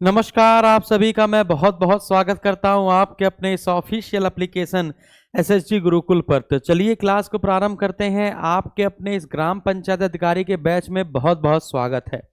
नमस्कार, आप सभी का मैं बहुत बहुत स्वागत करता हूं आपके अपने इस ऑफिशियल एप्लीकेशन एसएसजी गुरुकुल पर। तो चलिए क्लास को प्रारंभ करते हैं। आपके अपने इस ग्राम पंचायत अधिकारी के बैच में बहुत बहुत स्वागत है।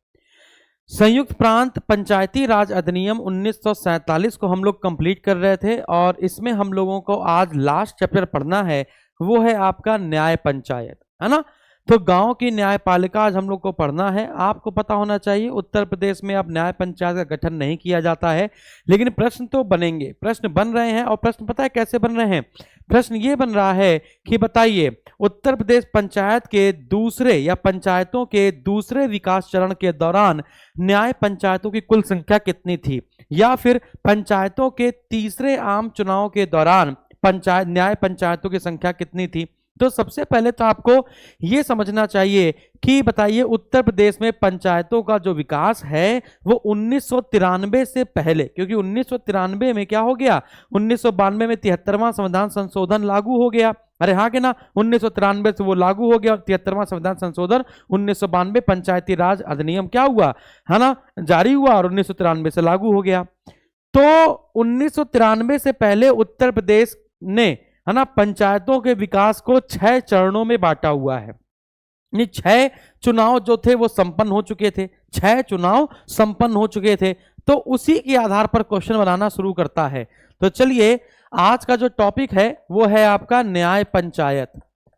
संयुक्त प्रांत पंचायती राज अधिनियम 1947 को हम लोग कंप्लीट कर रहे थे और इसमें हम लोगों को आज लास्ट चैप्टर पढ़ना है, वो है आपका न्याय पंचायत, है ना। तो गांव की न्यायपालिका आज हम लोग को पढ़ना है। आपको पता होना चाहिए उत्तर प्रदेश में अब न्याय पंचायत का गठन नहीं किया जाता है, लेकिन प्रश्न तो बनेंगे, प्रश्न बन रहे हैं। और प्रश्न पता है कैसे बन रहे हैं? प्रश्न ये बन रहा है कि बताइए उत्तर प्रदेश पंचायत के दूसरे या पंचायतों के दूसरे विकास चरण के दौरान न्याय पंचायतों की कुल संख्या कितनी थी, या फिर पंचायतों के तीसरे आम चुनाव के दौरान पंचायत न्याय पंचायतों की संख्या कितनी थी। तो सबसे पहले तो आपको यह समझना चाहिए कि बताइए उत्तर प्रदेश में पंचायतों का जो विकास है वो 1993 से पहले, क्योंकि 1993 में क्या हो गया, 1992 में 73वां संविधान संशोधन लागू हो गया। अरे हाँ कि ना, 1993 से वो लागू हो गया और 73वां संविधान संशोधन 1992 पंचायती राज अधिनियम क्या हुआ, है ना, जारी हुआ और 1993 से लागू हो गया। तो 1993 से पहले उत्तर प्रदेश ने, है ना, पंचायतों के विकास को 6 चरणों में बांटा हुआ है। 6 चुनाव जो थे वो संपन्न हो चुके थे, 6 चुनाव संपन्न हो चुके थे। तो उसी के आधार पर क्वेश्चन बनाना शुरू करता है। तो चलिए आज का जो टॉपिक है वो है आपका न्याय पंचायत।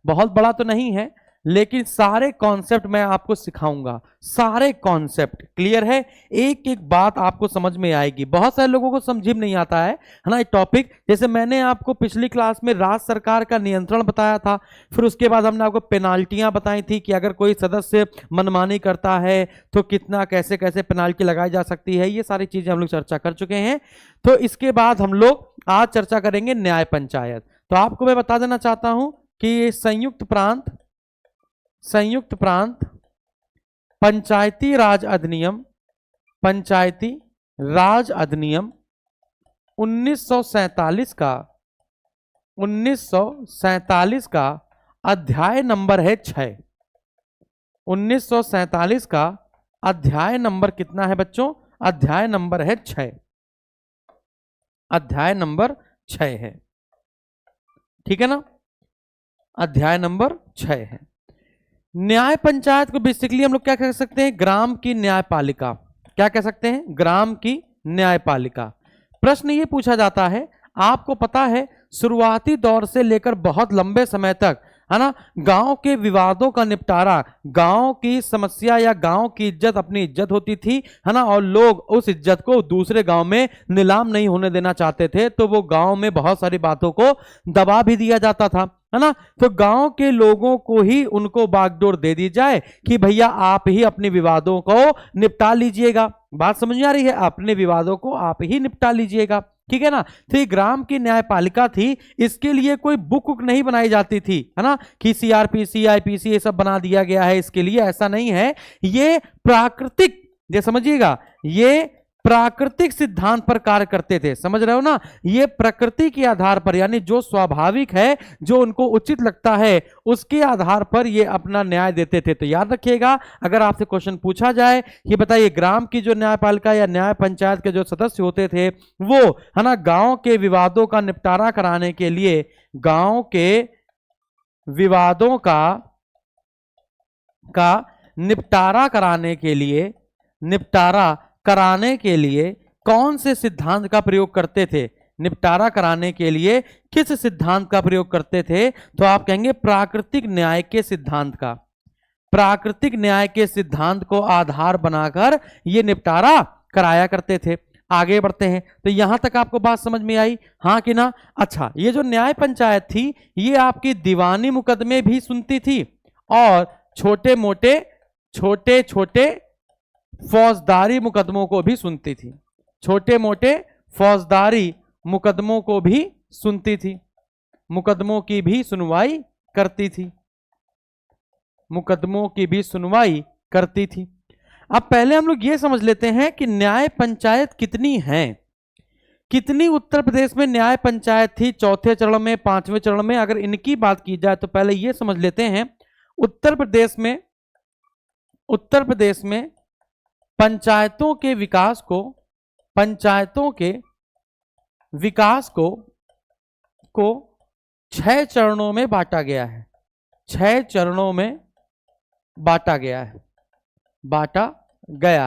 बहुत बड़ा तो नहीं है, लेकिन सारे कॉन्सेप्ट मैं आपको सिखाऊंगा, सारे कॉन्सेप्ट क्लियर है, एक एक बात आपको समझ में आएगी। बहुत सारे लोगों को समझ में नहीं आता है ना ये टॉपिक। जैसे मैंने आपको पिछली क्लास में राज्य सरकार का नियंत्रण बताया था, फिर उसके बाद हमने आपको पेनाल्टियां बताई थी कि अगर कोई सदस्य मनमानी करता है तो कितना कैसे कैसे पेनाल्टी लगाई जा सकती है। ये सारी चीजें हम लोग चर्चा कर चुके हैं। तो इसके बाद हम लोग आज चर्चा करेंगे न्याय पंचायत। तो आपको मैं बता देना चाहता हूं कि संयुक्त प्रांत पंचायती राज अधिनियम 1947 का अध्याय नंबर है 6। 1947 का अध्याय नंबर कितना है बच्चों? अध्याय नंबर है 6। अध्याय नंबर 6 है, ठीक है ना, अध्याय नंबर 6 है। न्याय पंचायत को बेसिकली हम लोग क्या कह सकते हैं? ग्राम की न्यायपालिका। क्या कह सकते हैं? ग्राम की न्यायपालिका। प्रश्न ये पूछा जाता है, आपको पता है शुरुआती दौर से लेकर बहुत लंबे समय तक, है ना, गांव के विवादों का निपटारा, गांव की समस्या या गांव की इज्जत अपनी इज्जत होती थी, है ना, और लोग उस इज्जत को दूसरे गांव में नीलाम नहीं होने देना चाहते थे, तो वो गांव में बहुत सारी बातों को दबा भी दिया जाता था, है ना। तो गांव के लोगों को ही उनको बागडोर दे दी जाए कि भैया आप ही अपने विवादों को निपटा लीजिएगा। बात समझ में आ रही है? अपने विवादों को आप ही निपटा लीजिएगा, ठीक है ना। तो ये ग्राम की न्यायपालिका थी। इसके लिए कोई बुक नहीं बनाई जाती थी, है ना, कि सीआरपीसी आईपीसी ये सब बना दिया गया है इसके लिए, ऐसा नहीं है। ये प्राकृतिक, ये समझिएगा, ये प्राकृतिक सिद्धांत पर कार्य करते थे, समझ रहे हो ना। ये प्रकृति के आधार पर, यानी जो स्वाभाविक है, जो उनको उचित लगता है, उसके आधार पर ये अपना न्याय देते थे। तो याद रखिएगा, अगर आपसे क्वेश्चन पूछा जाए कि बताइए ग्राम की जो न्यायपालिका या न्याय पंचायत के जो सदस्य होते थे वो, है ना, गांव के विवादों का निपटारा कराने के लिए, गांव के विवादों का निपटारा कराने के लिए कौन से सिद्धांत का प्रयोग करते थे? निपटारा कराने के लिए किस सिद्धांत का प्रयोग करते थे? तो आप कहेंगे प्राकृतिक न्याय के सिद्धांत का। प्राकृतिक न्याय के सिद्धांत को आधार बनाकर ये निपटारा कराया करते थे। आगे बढ़ते हैं। तो यहां तक आपको बात समझ में आई, हाँ कि ना? अच्छा, ये जो न्याय पंचायत थी ये आपकी दीवानी मुकदमे भी सुनती थी और छोटे छोटे फौजदारी मुकदमों को भी सुनती थी। छोटे मोटे फौजदारी मुकदमों को भी सुनती थी, मुकदमों की भी सुनवाई करती थी, मुकदमों की भी सुनवाई करती थी। अब पहले हम लोग ये समझ लेते हैं कि न्याय पंचायत कितनी हैं। कितनी उत्तर प्रदेश में न्याय पंचायत थी, चौथे चरण में, पांचवें चरण में, अगर इनकी बात की जाए तो पहले ये समझ लेते हैं उत्तर प्रदेश में पंचायतों के विकास को पंचायतों के विकास को 6 चरणों में बांटा गया है। 6 चरणों में बांटा गया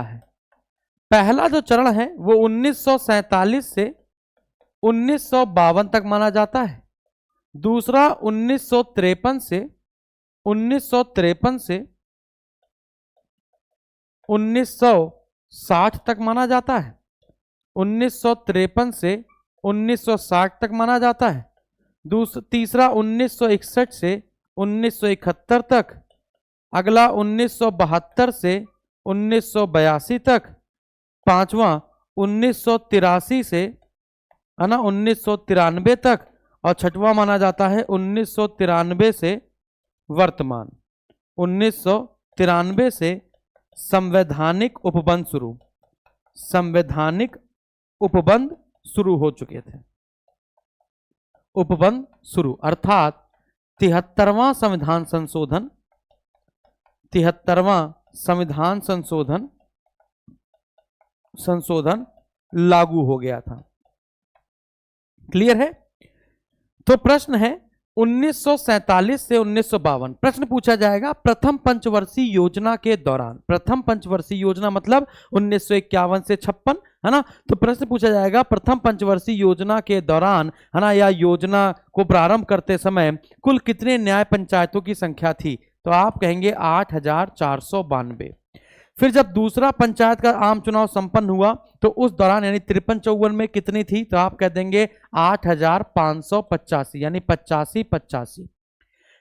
है। पहला जो चरण है वो 1947 से 1952 तक माना जाता है। दूसरा 1953 से 1960 तक माना जाता है। 1953 से 1960 तक माना जाता है। तीसरा 1961 से 1971 तक। अगला 1972 से 1982 तक। पांचवा 1983 से 1993 तक। और छठवां माना जाता है 1993 से वर्तमान। 1993 से संवैधानिक उपबंध शुरू हो चुके थे। अर्थात 73वां संविधान संशोधन लागू हो गया था। क्लियर है? तो प्रश्न है 1947 से 1952। प्रश्न पूछा जाएगा प्रथम पंचवर्षीय योजना के दौरान। प्रथम पंचवर्षीय योजना मतलब 1951 से 56, है ना। तो प्रश्न पूछा जाएगा प्रथम पंचवर्षीय योजना के दौरान, है ना, या योजना को प्रारंभ करते समय कुल कितने न्याय पंचायतों की संख्या थी? तो आप कहेंगे 8492। फिर जब दूसरा पंचायत का आम चुनाव संपन्न हुआ तो उस दौरान यानी 53-54 में कितनी थी? तो आप कह देंगे 8585 यानी 85-85।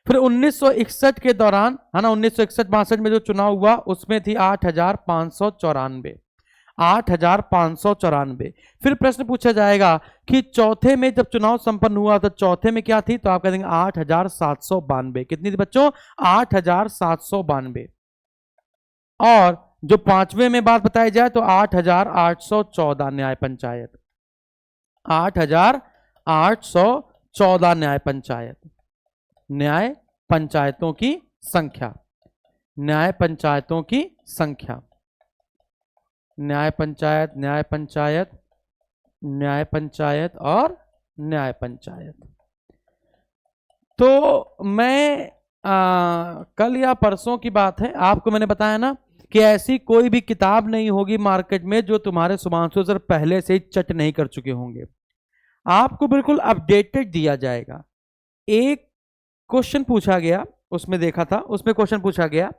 फिर 1961 के दौरान, है ना, 1961-62 में जो चुनाव हुआ उसमें थी 8594। फिर प्रश्न पूछा जाएगा कि चौथे में जब चुनाव संपन्न हुआ तो चौथे में क्या थी? तो आप कह देंगे 8792। कितनी थी बच्चों? 8792। और जो पांचवें में बात बताई जाए तो 8814 न्याय पंचायत। 8814 न्याय पंचायतों की संख्या। न्याय पंचायत, और न्याय पंचायत। तो मैं कल या परसों की बात है, आपको मैंने बताया ना कि ऐसी कोई भी किताब नहीं होगी मार्केट में जो तुम्हारे शुभांशु सर पहले से ही चट नहीं कर चुके होंगे। आपको बिल्कुल अपडेटेड दिया जाएगा। एक क्वेश्चन पूछा गया, उसमें देखा था, उसमें क्वेश्चन पूछा गया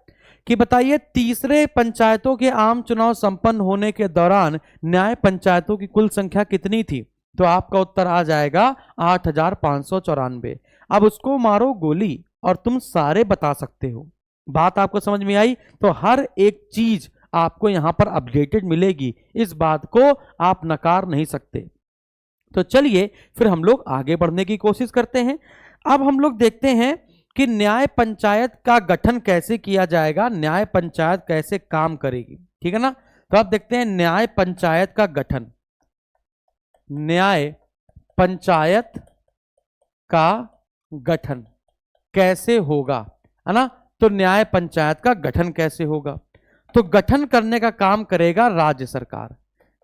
कि बताइए तीसरे पंचायतों के आम चुनाव संपन्न होने के दौरान न्याय पंचायतों की कुल संख्या कितनी थी? तो आपका उत्तर आ जाएगा 8594। अब उसको मारो गोली और तुम सारे बता सकते हो। बात आपको समझ में आई? तो हर एक चीज आपको यहां पर अपडेटेड मिलेगी, इस बात को आप नकार नहीं सकते। तो चलिए फिर हम लोग आगे बढ़ने की कोशिश करते हैं। अब हम लोग देखते हैं कि न्याय पंचायत का गठन कैसे किया जाएगा, न्याय पंचायत कैसे काम करेगी। ठीक है ना? तो आप देखते हैं न्याय पंचायत का गठन। न्याय पंचायत का गठन कैसे होगा, है ना? तो न्याय पंचायत का गठन कैसे होगा? तो गठन करने का काम करेगा राज्य सरकार।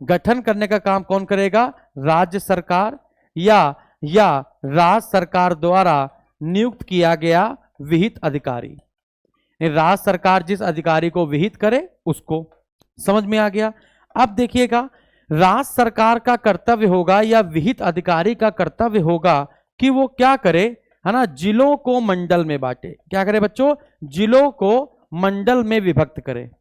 गठन करने का काम कौन करेगा? राज्य सरकार या राज्य सरकार द्वारा नियुक्त किया गया विहित अधिकारी। राज्य सरकार जिस अधिकारी को विहित करे उसको। समझ में आ गया? अब देखिएगा, राज्य सरकार का कर्तव्य होगा या विहित अधिकारी का कर्तव्य होगा कि वो क्या करे, है ना, जिलों को मंडल में बांटे। क्या करे बच्चों? जिलों को मंडल में विभक्त करे।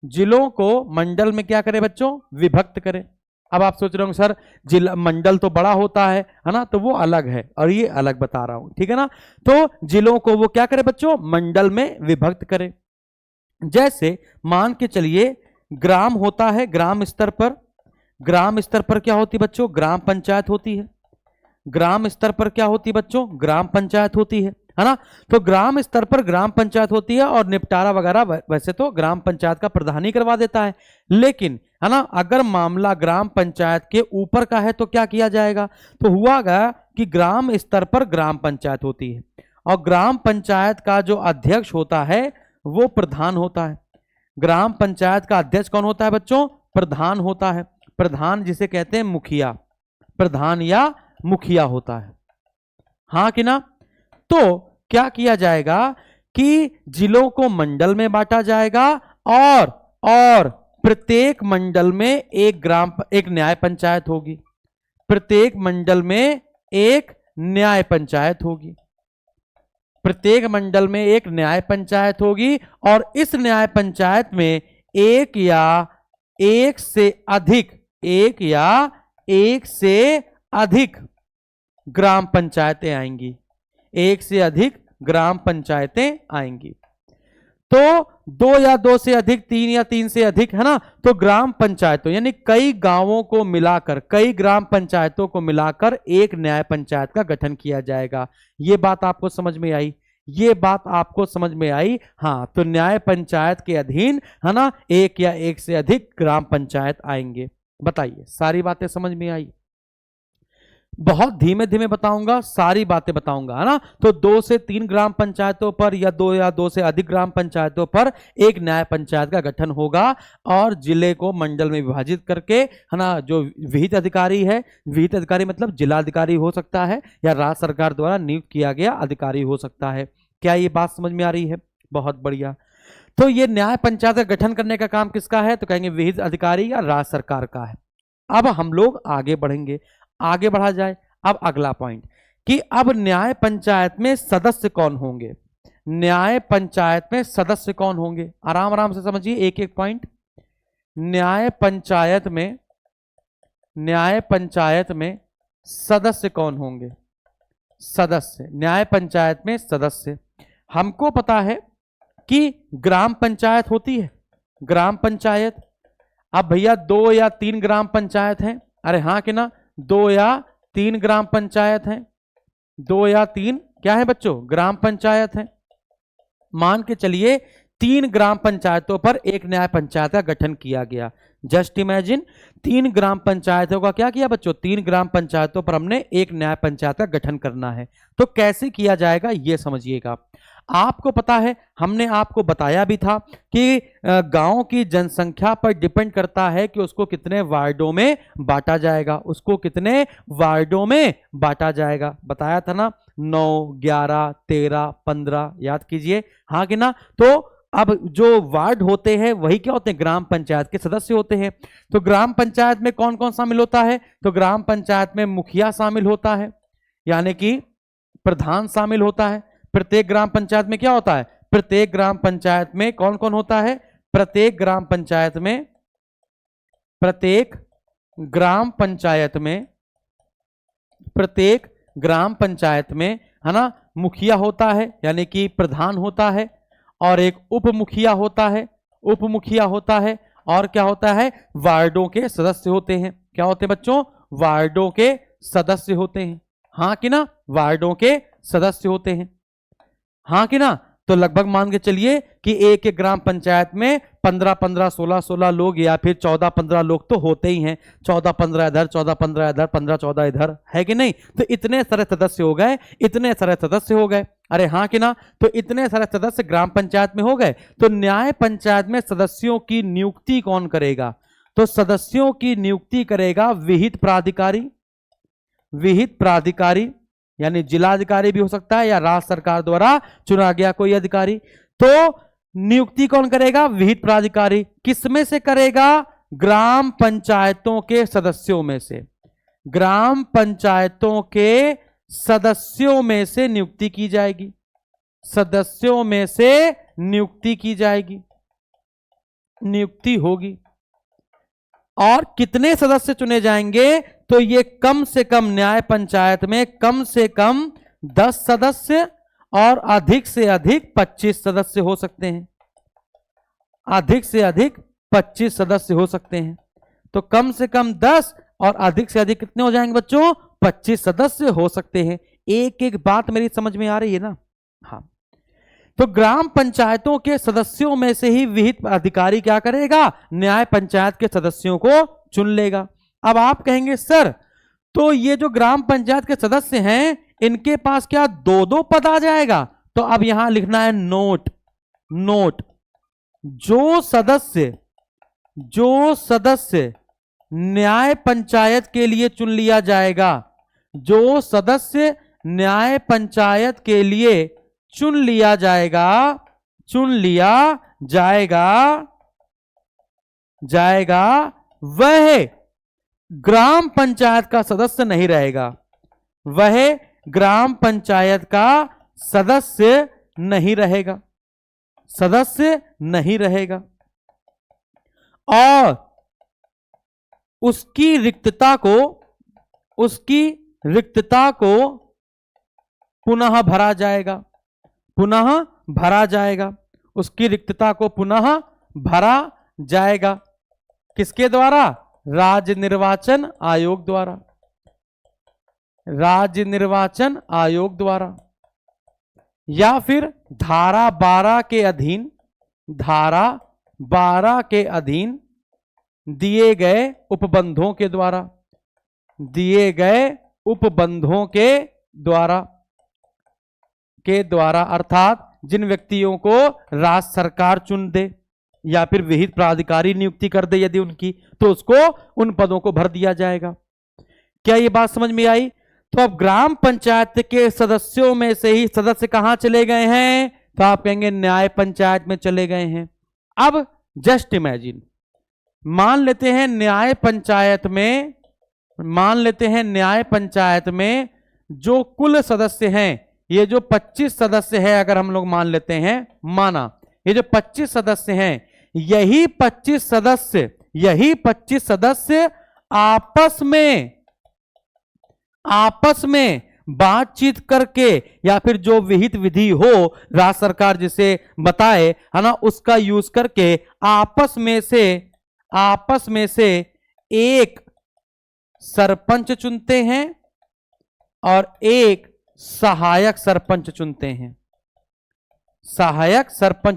जिलों को मंडल में क्या करे बच्चों? विभक्त करे। अब आप सोच रहे होंगे सर जिला मंडल तो बड़ा होता है ना, तो वो अलग है और ये अलग बता रहा हूं। ठीक है ना? तो जिलों को वो क्या करे बच्चों? मंडल में विभक्त करे। जैसे मान के चलिए ग्राम होता है, ग्राम स्तर पर क्या होती बच्चों? ग्राम पंचायत होती है। ग्राम स्तर पर क्या होती बच्चों? ग्राम पंचायत होती है ना? तो ग्राम स्तर पर ग्राम पंचायत होती है और निपटारा वगैरह वैसे तो ग्राम पंचायत का प्रधान ही करवा देता है, लेकिन है ना, अगर मामला ग्राम पंचायत के ऊपर का है तो क्या किया जाएगा? तो हुआ गया कि ग्राम स्तर पर ग्राम पंचायत होती है और ग्राम पंचायत का जो अध्यक्ष होता है वो प्रधान होता है। ग्राम पंचायत का अध्यक्ष कौन होता है बच्चों? प्रधान होता है। प्रधान जिसे कहते हैं मुखिया, प्रधान या मुखिया होता है, हाँ कि ना। तो क्या किया जाएगा कि जिलों को मंडल में बांटा जाएगा और प्रत्येक मंडल में एक न्याय पंचायत होगी, प्रत्येक मंडल में एक न्याय पंचायत होगी, प्रत्येक मंडल में एक न्याय पंचायत होगी और इस न्याय पंचायत में एक या एक से अधिक ग्राम पंचायतें आएंगी, एक से अधिक ग्राम पंचायतें आएंगी। तो 2 या 2 से अधिक, 3 या 3 से अधिक, है ना। तो ग्राम पंचायतों यानी कई गांवों को मिलाकर, कई ग्राम पंचायतों को मिलाकर एक न्याय पंचायत का गठन किया जाएगा। ये बात आपको समझ में आई, ये बात आपको समझ में आई। हाँ, तो न्याय पंचायत के अधीन, है ना, एक या एक से अधिक ग्राम पंचायत आएंगे। बताइए, सारी बातें समझ में आई? बहुत धीमे धीमे बताऊंगा, सारी बातें बताऊंगा, है ना। तो 2 से 3 ग्राम पंचायतों पर या 2 से अधिक ग्राम पंचायतों पर एक न्याय पंचायत का गठन होगा और जिले को मंडल में विभाजित करके, है ना, जो विहित अधिकारी है, विहित अधिकारी मतलब जिलाधिकारी हो सकता है या राज्य सरकार द्वारा नियुक्त किया गया अधिकारी हो सकता है। क्या ये बात समझ में आ रही है? बहुत बढ़िया। तो ये न्याय पंचायत का गठन करने का काम किसका है? तो कहेंगे विहित अधिकारी या राज्य सरकार का है। अब हम लोग आगे बढ़ेंगे, आगे बढ़ा जाए। अब अगला पॉइंट कि अब न्याय पंचायत में सदस्य कौन होंगे, न्याय पंचायत में सदस्य कौन होंगे। आराम आराम से समझिए, एक एक पॉइंट। न्याय पंचायत में सदस्य कौन होंगे? सदस्य, न्याय पंचायत में सदस्य। हमको पता है कि ग्राम पंचायत होती है, ग्राम पंचायत। अब भैया 2 या 3 ग्राम पंचायत हैं, अरे हाँ कि ना, 2 या 3 ग्राम पंचायत हैं, 2 या 3 क्या है बच्चों? ग्राम पंचायत है। मान के चलिए 3 ग्राम पंचायतों पर एक न्याय पंचायत का गठन किया गया। जस्ट इमेजिन, 3 ग्राम पंचायतों का क्या किया बच्चों? 3 ग्राम पंचायतों पर हमने एक न्याय पंचायत का गठन करना है। तो कैसे किया जाएगा ये समझिएगा। आपको पता है, हमने आपको बताया भी था कि गांव की जनसंख्या पर डिपेंड करता है कि उसको कितने वार्डों में बांटा जाएगा, उसको कितने वार्डों में बांटा जाएगा। बताया था ना, 9, 11, 13, 15, याद कीजिए, हाँ कि ना। तो अब जो वार्ड होते हैं वही क्या होते हैं? ग्राम पंचायत के सदस्य होते हैं। तो ग्राम पंचायत में कौन कौन शामिल होता है? तो ग्राम पंचायत में मुखिया शामिल होता है, यानी कि प्रधान शामिल होता है। प्रत्येक ग्राम पंचायत में क्या होता है? प्रत्येक ग्राम पंचायत में कौन कौन होता है? प्रत्येक ग्राम पंचायत में, है ना, मुखिया होता है यानी कि प्रधान होता है, और एक उप मुखिया होता है, और क्या होता है? वार्डों के सदस्य होते हैं। क्या होते हैं बच्चों? वार्डों के सदस्य होते हैं, हाँ कि ना, वार्डों के सदस्य होते हैं, हाँ कि ना। तो लगभग मान के चलिए कि एक एक ग्राम पंचायत में 15-15, 16-16 लोग या फिर 14-15 लोग तो होते ही हैं। 14-15 इधर, 14-15 इधर, 15-14 इधर, है कि नहीं। तो इतने सारे सदस्य हो गए, अरे हाँ कि ना। तो इतने सारे सदस्य ग्राम पंचायत में हो गए। तो न्याय पंचायत में सदस्यों की नियुक्ति कौन करेगा? तो सदस्यों की नियुक्ति करेगा विहित प्राधिकारी, यानी जिलाधिकारी भी हो सकता है या राज्य सरकार द्वारा चुना गया कोई अधिकारी। तो नियुक्ति कौन करेगा? विहित प्राधिकारी। किसमें से करेगा? ग्राम पंचायतों के सदस्यों में से, ग्राम पंचायतों के सदस्यों में से नियुक्ति की जाएगी, सदस्यों में से नियुक्ति की जाएगी, नियुक्ति होगी। और कितने सदस्य चुने जाएंगे? तो ये कम से कम न्याय पंचायत में कम से कम 10 सदस्य और अधिक से अधिक 25 सदस्य हो सकते हैं, अधिक से अधिक 25 सदस्य हो सकते हैं। तो कम से कम 10 और अधिक से अधिक कितने हो जाएंगे बच्चों? 25 सदस्य हो सकते हैं। एक एक बात मेरी समझ में आ रही है ना? हाँ। तो ग्राम पंचायतों के सदस्यों में से ही विहित अधिकारी क्या करेगा? न्याय पंचायत के सदस्यों को चुन लेगा। अब आप कहेंगे सर, तो ये जो ग्राम पंचायत के सदस्य हैं इनके पास क्या 2-2 पद आ जाएगा? तो अब यहां लिखना है नोट, जो सदस्य न्याय पंचायत के लिए चुन लिया जाएगा, जो सदस्य न्याय पंचायत के लिए चुन लिया जाएगा वह ग्राम पंचायत का सदस्य नहीं रहेगा, वह ग्राम पंचायत का सदस्य नहीं रहेगा और उसकी रिक्तता को पुनः भरा जाएगा, उसकी रिक्तता को पुनः भरा जाएगा। किसके द्वारा? राज्य निर्वाचन आयोग द्वारा या फिर धारा 12 के अधीन दिए गए उपबंधों के द्वारा अर्थात जिन व्यक्तियों को राज्य सरकार चुन दे या फिर विहित प्राधिकारी नियुक्ति कर दे यदि उनकी, तो उसको उन पदों को भर दिया जाएगा। क्या ये बात समझ में आई? तो अब ग्राम पंचायत के सदस्यों में से ही सदस्य कहां चले गए हैं? तो आप कहेंगे न्याय पंचायत में चले गए हैं। अब जस्ट इमेजिन, मान लेते हैं न्याय पंचायत में जो कुल सदस्य हैं, ये जो 25 सदस्य है, अगर हम लोग मान लेते हैं, माना ये जो 25 सदस्य हैं, यही 25 सदस्य आपस में बातचीत करके या फिर जो विहित विधि हो राज्य सरकार जिसे बताए, है ना, उसका यूज करके आपस में से एक सरपंच चुनते हैं और एक सहायक सरपंच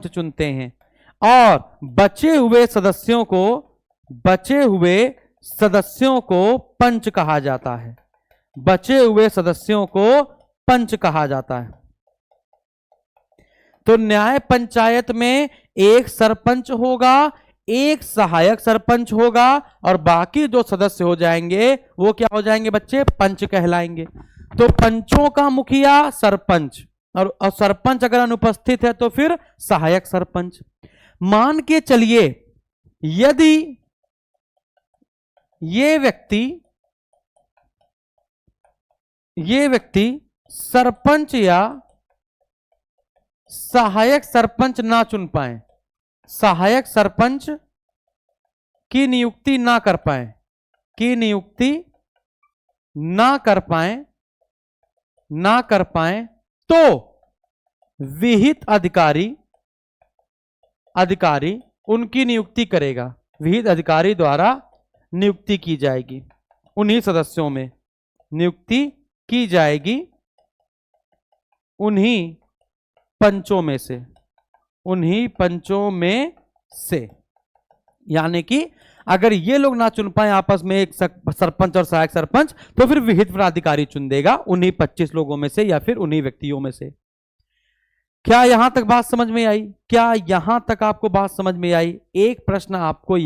चुनते हैं और बचे हुए सदस्यों को पंच कहा जाता है। तो न्याय पंचायत में एक सरपंच होगा, एक सहायक सरपंच होगा और बाकी जो सदस्य हो जाएंगे वो क्या हो जाएंगे बच्चे? पंच कहलाएंगे। तो पंचों का मुखिया सरपंच और सरपंच अगर अनुपस्थित है तो फिर सहायक सरपंच। मान के चलिए यदि ये व्यक्ति सरपंच या सहायक सरपंच ना चुन पाए, सहायक सरपंच की नियुक्ति ना कर पाए तो विहित अधिकारी उनकी नियुक्ति करेगा। विहित अधिकारी द्वारा नियुक्ति की जाएगी, उन्हीं सदस्यों में नियुक्ति की जाएगी, उन्हीं पंचों में से। यानी कि अगर ये लोग ना चुन पाए आपस में एक सरपंच और सहायक सरपंच, तो फिर विहित प्राधिकारी चुन देगा उन्हीं 25 लोगों में से या फिर उन्हीं व्यक्तियों में से। क्या यहां तक बात समझ में आई? क्या यहां तक आपको बात समझ में आई? एक प्रश्न आपको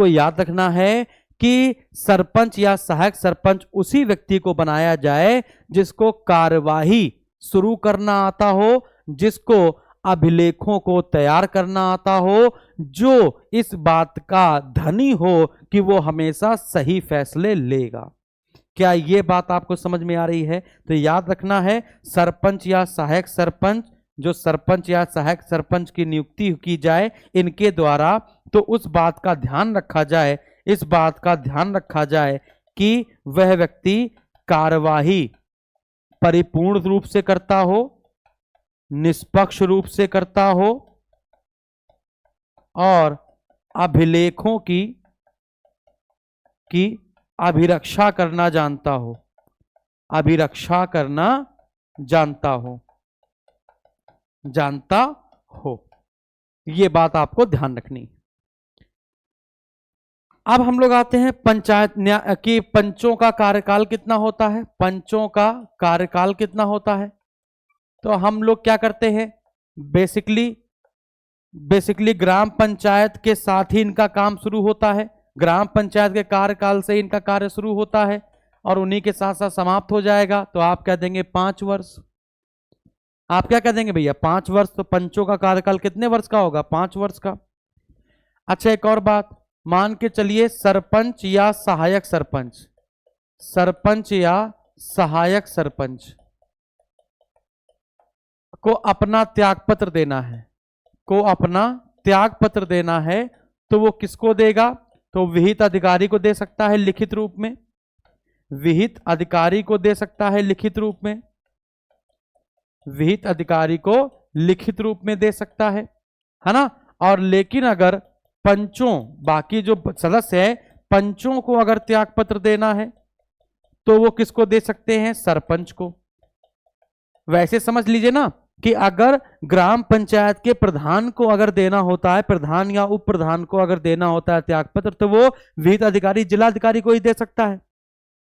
याद रखना है कि सरपंच या सहायक सरपंच उसी व्यक्ति को बनाया जाए जिसको कार्यवाही शुरू करना आता हो, जिसको अभिलेखों को तैयार करना आता हो, जो इस बात का धनी हो कि वो हमेशा सही फैसले लेगा। क्या ये बात आपको समझ में आ रही है? तो याद रखना है, सरपंच या सहायक सरपंच, जो सरपंच या सहायक सरपंच की नियुक्ति की जाए इनके द्वारा, तो उस बात का ध्यान रखा जाए कि वह व्यक्ति कार्यवाही परिपूर्ण रूप से करता हो, निष्पक्ष रूप से करता हो और अभिलेखों की अभिरक्षा करना जानता हो। ये बात आपको ध्यान रखनी। अब हम लोग आते हैं पंचायत की पंचों का कार्यकाल कितना होता है। तो हम लोग क्या करते हैं, बेसिकली बेसिकली ग्राम पंचायत के साथ ही इनका काम शुरू होता है, ग्राम पंचायत के कार्यकाल से इनका कार्य शुरू होता है और उन्हीं के साथ साथ समाप्त हो जाएगा। तो आप कह देंगे 5 वर्ष। आप क्या कह देंगे भैया 5 वर्ष। तो पंचों का कार्यकाल कितने वर्ष का होगा 5 वर्ष का। अच्छा एक और बात, मान के चलिए सरपंच या सहायक सरपंच, सरपंच या सहायक सरपंच को अपना त्यागपत्र देना है, को अपना त्यागपत्र देना है, तो वो किसको देगा। तो विहित अधिकारी को दे सकता है लिखित रूप में, विहित अधिकारी को दे सकता है लिखित रूप में, विहित अधिकारी को लिखित रूप में दे सकता है ना। और लेकिन अगर पंचों, बाकी जो सदस्य है, पंचों को अगर त्यागपत्र देना है तो वो किसको दे सकते हैं, सरपंच को। वैसे समझ लीजिए ना कि अगर ग्राम पंचायत के प्रधान को अगर देना होता है, प्रधान या उप प्रधान को अगर देना होता है त्यागपत्र, तो वो विहित अधिकारी जिलाधिकारी को ही दे सकता है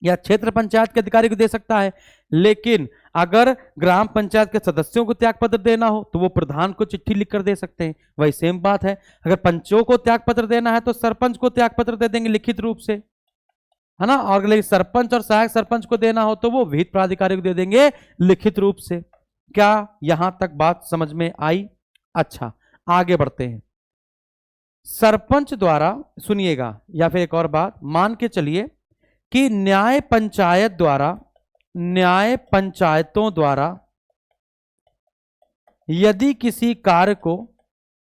या क्षेत्र पंचायत के अधिकारी को दे सकता है। लेकिन अगर ग्राम पंचायत के सदस्यों को त्यागपत्र देना हो तो वो प्रधान को चिट्ठी लिखकर दे सकते हैं। वही सेम बात है, अगर पंचों को त्यागपत्र देना है तो सरपंच को त्यागपत्र दे देंगे लिखित रूप से, है ना। और अगर सरपंच और सहायक सरपंच को देना हो तो वो विहित प्राधिकारी को दे देंगे लिखित रूप से। क्या यहां तक बात समझ में आई। अच्छा आगे बढ़ते हैं। सरपंच द्वारा, सुनिएगा, या फिर एक और बात, मान के चलिए कि न्याय पंचायत द्वारा, न्याय पंचायतों द्वारा यदि किसी कार्य को,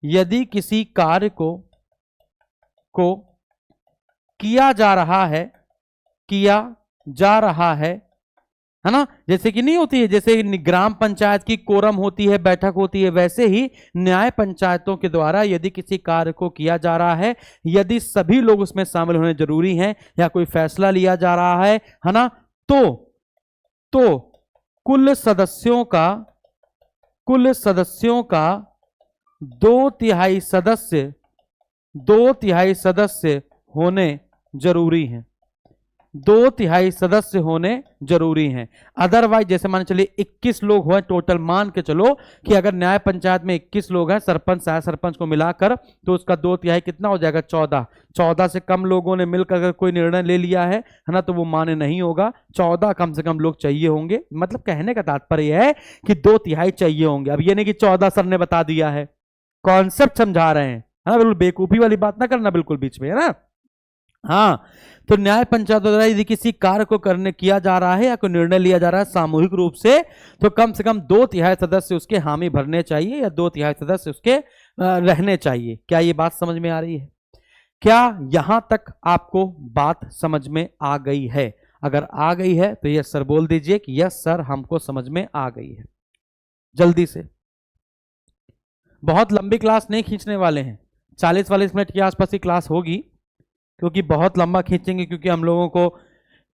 यदि किसी कार्य को किया जा रहा है, किया जा रहा है ना। जैसे कि नहीं होती है, जैसे ग्राम पंचायत की कोरम होती है, बैठक होती है, वैसे ही न्याय पंचायतों के द्वारा यदि किसी कार्य को किया जा रहा है, यदि सभी लोग उसमें शामिल होने जरूरी हैं या कोई फैसला लिया जा रहा है ना, तो कुल सदस्यों का 2/3 सदस्य, 2/3 सदस्य होने जरूरी हैं, 2/3 सदस्य होने जरूरी हैं। अदरवाइज जैसे मान चलिए 21 लोग हुए टोटल, मान के चलो कि अगर न्याय पंचायत में 21 लोग हैं, सरपंच सहायक सरपंच को मिलाकर, तो उसका 2/3 कितना हो जाएगा 14। 14 से कम लोगों ने मिलकर अगर कोई निर्णय ले लिया है ना, तो वो मान्य नहीं होगा। 14 कम से कम लोग चाहिए होंगे। मतलब कहने का तात्पर्य है कि 2/3 चाहिए होंगे। अब ये नहीं कि 14 सर ने बता दिया है, कॉन्सेप्ट समझा रहे हैं, है ना। बिल्कुल बेवकूफी वाली बात ना करना बिल्कुल बीच में, है ना। हाँ, तो न्याय पंचायत द्वारा यदि किसी कार्य को किया जा रहा है या कोई निर्णय लिया जा रहा है सामूहिक रूप से, तो कम से कम 2/3 सदस्य उसके हामी भरने चाहिए या 2/3 सदस्य उसके रहने चाहिए। क्या ये बात समझ में आ रही है। क्या यहां तक आपको बात समझ में आ गई है। अगर आ गई है तो यस सर बोल दीजिए कि यस सर हमको समझ में आ गई है। जल्दी से, बहुत लंबी क्लास नहीं खींचने वाले हैं, 40-40 मिनट के आसपास की क्लास होगी, क्योंकि बहुत लंबा खींचेंगे, क्योंकि हम लोगों को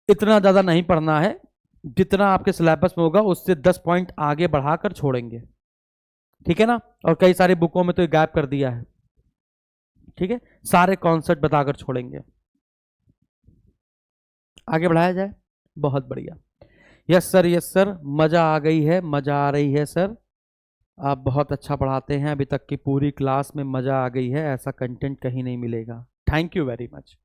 इतना ज़्यादा नहीं पढ़ना है, जितना आपके सिलेबस में होगा उससे 10 पॉइंट आगे बढ़ाकर छोड़ेंगे, ठीक है ना। और कई सारी बुकों में तो ये गैप कर दिया है, ठीक है, सारे कॉन्सेप्ट बताकर छोड़ेंगे। आगे बढ़ाया जाए, बहुत बढ़िया। यस सर मजा आ गई है, मजा आ रही है सर, आप बहुत अच्छा पढ़ाते हैं, अभी तक की पूरी क्लास में मजा आ गई है, ऐसा कंटेंट कहीं नहीं मिलेगा, थैंक यू वेरी मच।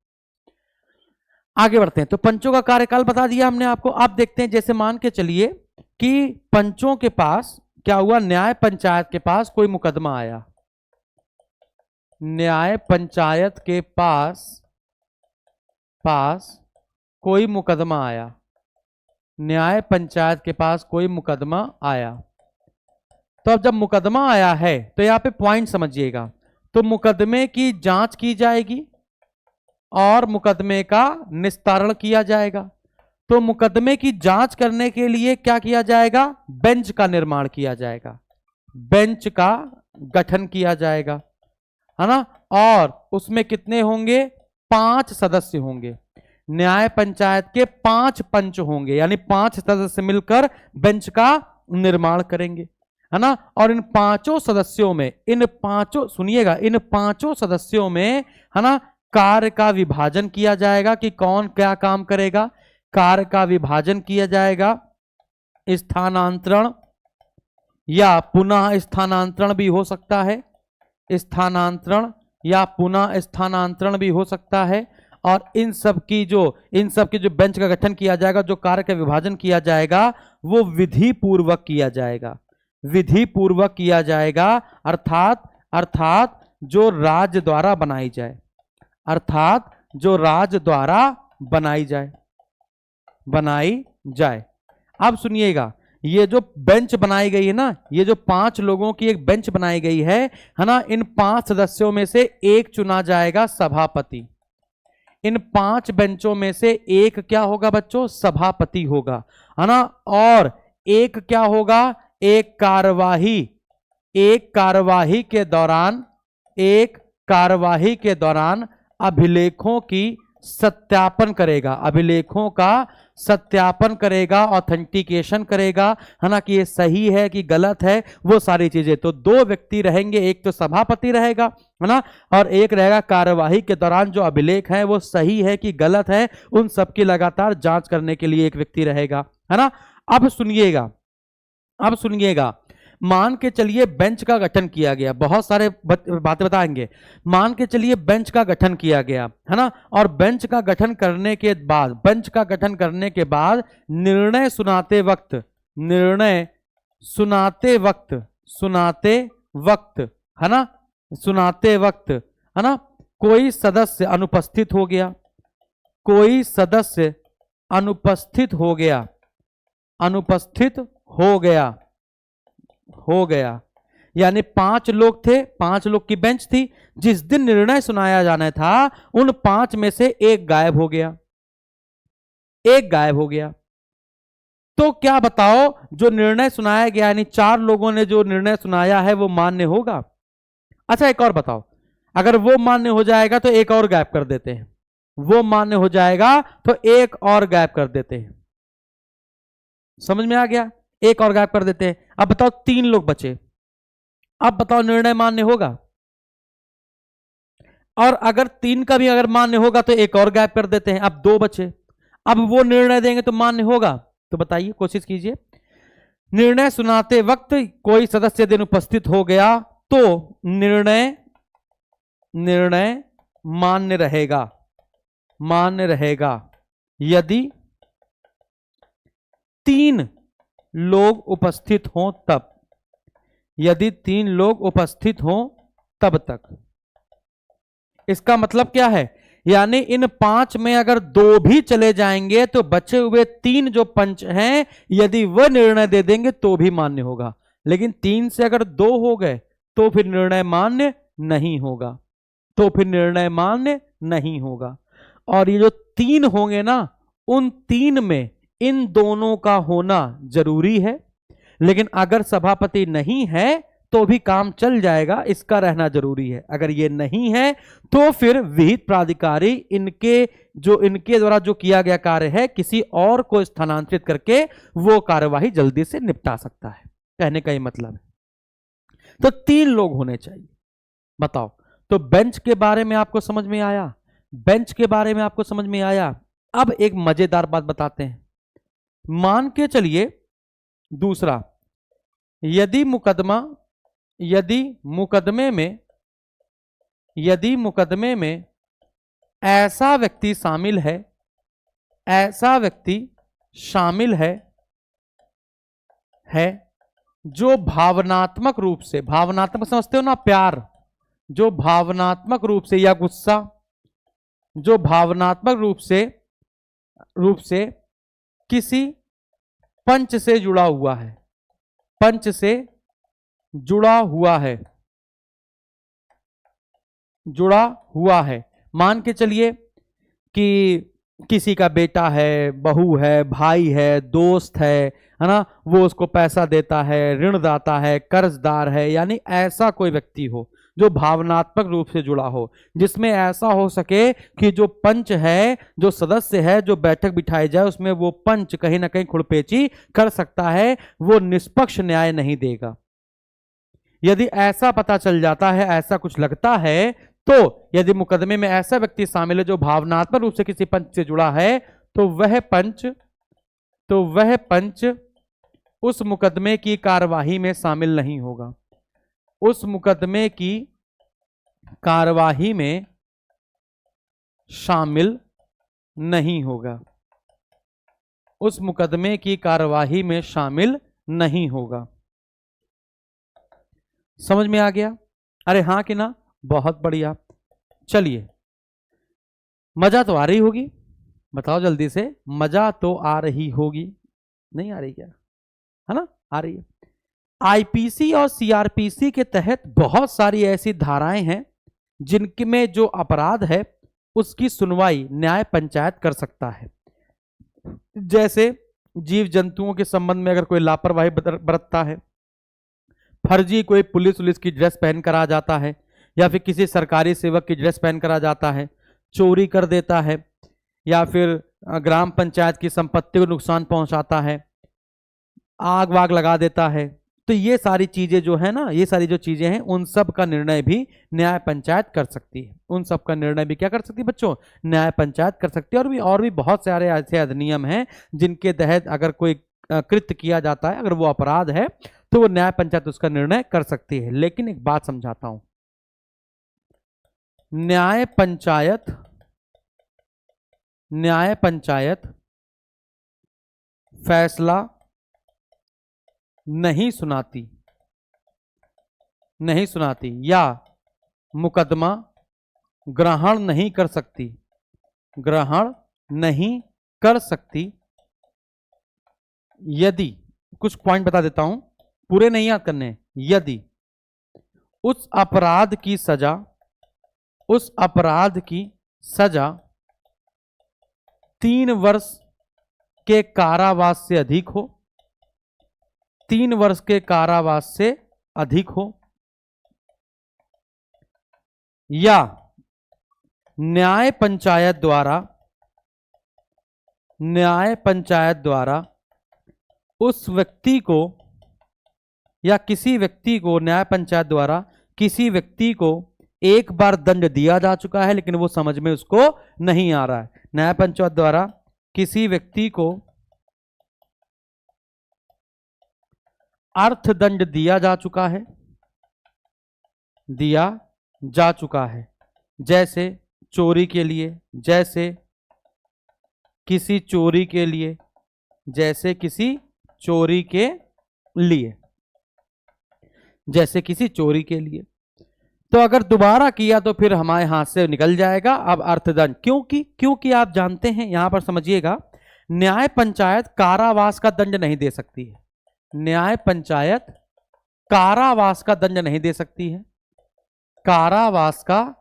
आगे बढ़ते हैं। तो पंचों का कार्यकाल बता दिया हमने आपको। अब देखते हैं, जैसे मान के चलिए कि पंचों के पास क्या हुआ, न्याय पंचायत के पास कोई मुकदमा आया, न्याय पंचायत के पास कोई मुकदमा आया, न्याय पंचायत के पास कोई मुकदमा आया। तो अब जब मुकदमा आया है तो यहां पे पॉइंट समझिएगा, तो मुकदमे की जांच की जाएगी और मुकदमे का निस्तारण किया जाएगा। तो मुकदमे की जांच करने के लिए क्या किया जाएगा, बेंच का निर्माण किया जाएगा, बेंच का गठन किया जाएगा, है ना। और उसमें कितने होंगे, 5 सदस्य होंगे, न्याय पंचायत के 5 पंच होंगे, यानी 5 सदस्य मिलकर बेंच का निर्माण करेंगे, है ना। और इन 5 सदस्यों में, इन 5, सुनिएगा, इन 5 सदस्यों में, है ना, कार्य का विभाजन किया जाएगा कि कौन क्या काम करेगा। कार्य का विभाजन किया जाएगा, स्थानांतरण या पुनः स्थानांतरण भी हो सकता है, स्थानांतरण या पुनः स्थानांतरण भी हो सकता है। और इन सब की जो बेंच का गठन किया जाएगा, जो कार्य का विभाजन किया जाएगा, वो विधि पूर्वक किया जाएगा, विधि पूर्वक किया जाएगा। अर्थात जो राज्य द्वारा बनाई जाए, अर्थात जो राज्य द्वारा बनाई जाए। अब सुनिएगा, ये जो बेंच बनाई गई है ना, ये जो 5 लोगों की एक बेंच बनाई गई है ना, इन 5 सदस्यों में से एक चुना जाएगा सभापति। इन 5 बेंचों में से एक क्या होगा बच्चों? सभापति होगा, है ना। और एक क्या होगा? एक कार्यवाही के दौरान अभिलेखों की सत्यापन करेगा, अभिलेखों का सत्यापन करेगा, ऑथेंटिकेशन करेगा, है ना, कि ये सही है कि गलत है, वो सारी चीजें। तो 2 व्यक्ति रहेंगे, एक तो सभापति रहेगा, है ना, और एक रहेगा कार्यवाही के दौरान जो अभिलेख है वो सही है कि गलत है, उन सब की लगातार जांच करने के लिए एक व्यक्ति रहेगा, है ना। अब सुनिएगा, मान के चलिए बेंच का गठन किया गया, बहुत सारे बातें बताएंगे। मान के चलिए बेंच का गठन किया गया, है ना, और बेंच का गठन करने के बाद निर्णय सुनाते वक्त, है ना, कोई सदस्य अनुपस्थित हो गया। यानी 5 लोग थे, 5 लोग की बेंच थी। जिस दिन निर्णय सुनाया जाना था, उन 5 में से एक गायब हो गया। तो क्या बताओ, जो निर्णय सुनाया गया, यानी 4 लोगों ने जो निर्णय सुनाया है, वो मान्य होगा? अच्छा, एक और बताओ, अगर वो मान्य हो जाएगा तो एक और गायब कर देते हैं, वो मान्य हो जाएगा तो एक और गायब कर देते हैं। समझ में आ गया? एक और गायब कर देते हैं। अब बताओ 3 लोग बचे, अब बताओ निर्णय मान्य होगा? और अगर 3 का भी अगर मान्य होगा तो एक और गायब कर देते हैं, अब 2 बचे, अब वो निर्णय देंगे तो मान्य होगा? तो बताइए, कोशिश कीजिए। निर्णय सुनाते वक्त कोई सदस्य दिन उपस्थित हो गया तो निर्णय मान्य रहेगा यदि 3 लोग उपस्थित हों तब, यदि 3 लोग उपस्थित हों तब तक। इसका मतलब क्या है? यानी इन 5 में अगर 2 भी चले जाएंगे तो बचे हुए 3 जो पंच हैं, यदि वह निर्णय दे देंगे तो भी मान्य होगा। लेकिन 3 से अगर 2 हो गए तो फिर निर्णय मान्य नहीं होगा, और ये जो 3 होंगे ना, उन 3 में इन दोनों का होना जरूरी है। लेकिन अगर सभापति नहीं है तो भी काम चल जाएगा, इसका रहना जरूरी है। अगर ये नहीं है तो फिर विहित प्राधिकारी इनके द्वारा जो किया गया कार्य है, किसी और को स्थानांतरित करके वो कार्यवाही जल्दी से निपटा सकता है। कहने का ये मतलब है। तो 3 लोग होने चाहिए। बताओ, तो बेंच के बारे में आपको समझ में आया? अब एक मजेदार बात बताते हैं। मान के चलिए दूसरा, यदि मुकदमे में ऐसा व्यक्ति शामिल है जो भावनात्मक रूप से, भावनात्मक समझते हो ना, प्यार, जो भावनात्मक रूप से या गुस्सा, जो भावनात्मक रूप से किसी पंच से जुड़ा हुआ है। मान के चलिए कि किसी का बेटा है, बहू है, भाई है, दोस्त है ना, वो उसको पैसा देता है, ऋणदाता है, कर्जदार है, यानी ऐसा कोई व्यक्ति हो जो भावनात्मक रूप से जुड़ा हो, जिसमें ऐसा हो सके कि जो पंच है, जो सदस्य है, जो बैठक बिठाई जाए, उसमें वो पंच कहीं ना कहीं खुड़पेची कर सकता है, वो निष्पक्ष न्याय नहीं देगा। यदि ऐसा पता चल जाता है, ऐसा कुछ लगता है, तो यदि मुकदमे में ऐसा व्यक्ति शामिल है जो भावनात्मक रूप से किसी पंच से जुड़ा है, तो वह पंच उस मुकदमे की कार्यवाही में शामिल नहीं होगा। उस मुकदमे की कार्यवाही में शामिल नहीं होगा, उस मुकदमे की कार्यवाही में शामिल नहीं होगा। समझ में आ गया? अरे हाँ कि ना? बहुत बढ़िया। चलिए, मजा तो आ रही होगी, बताओ जल्दी से, मजा तो आ रही होगी, नहीं आ रही क्या? है ना? आ रही है। आईपीसी और सीआरपीसी के तहत बहुत सारी ऐसी धाराएं हैं जिनके में जो अपराध है उसकी सुनवाई न्याय पंचायत कर सकता है। जैसे जीव जंतुओं के संबंध में अगर कोई लापरवाही बरतता है, फर्जी कोई पुलिस की ड्रेस पहन कर आ जाता है, या फिर किसी सरकारी सेवक की ड्रेस पहन कर आ जाता है, चोरी कर देता है, या फिर ग्राम पंचायत की संपत्ति को नुकसान पहुंचाता है, आग वाग लगा देता है, तो ये सारी चीजें जो है ना, ये सारी जो चीजें हैं, उन सब का निर्णय भी न्याय पंचायत कर सकती है। उन सब का निर्णय भी क्या कर सकती है बच्चों? न्याय पंचायत कर सकती है। और भी बहुत सारे ऐसे अधिनियम हैं जिनके तहत अगर कोई कृत्य किया जाता है, अगर वो अपराध है, तो वो न्याय पंचायत उसका निर्णय कर सकती है। लेकिन एक बात समझाता हूं, न्याय पंचायत फैसला नहीं सुनाती या मुकदमा ग्रहण नहीं कर सकती यदि, कुछ पॉइंट बता देता हूं, पूरे नहीं याद करने, यदि उस अपराध की सजा 3 वर्ष के कारावास से अधिक हो, 3 वर्ष के कारावास से अधिक हो, या न्याय पंचायत द्वारा उस व्यक्ति को या किसी व्यक्ति को, न्याय पंचायत द्वारा किसी व्यक्ति को एक बार दंड दिया जा चुका है लेकिन वो समझ में उसको नहीं आ रहा है। न्याय पंचायत द्वारा किसी व्यक्ति को अर्थदंड दिया जा चुका है, जैसे चोरी के लिए, जैसे किसी चोरी के लिए, तो अगर दोबारा किया तो फिर हमारे हाथ से निकल जाएगा अब अर्थदंड। क्योंकि आप जानते हैं, यहां पर समझिएगा, न्याय पंचायत कारावास का दंड नहीं दे सकती है। न्याय पंचायत कारावास का दंड नहीं दे सकती है, कारावास का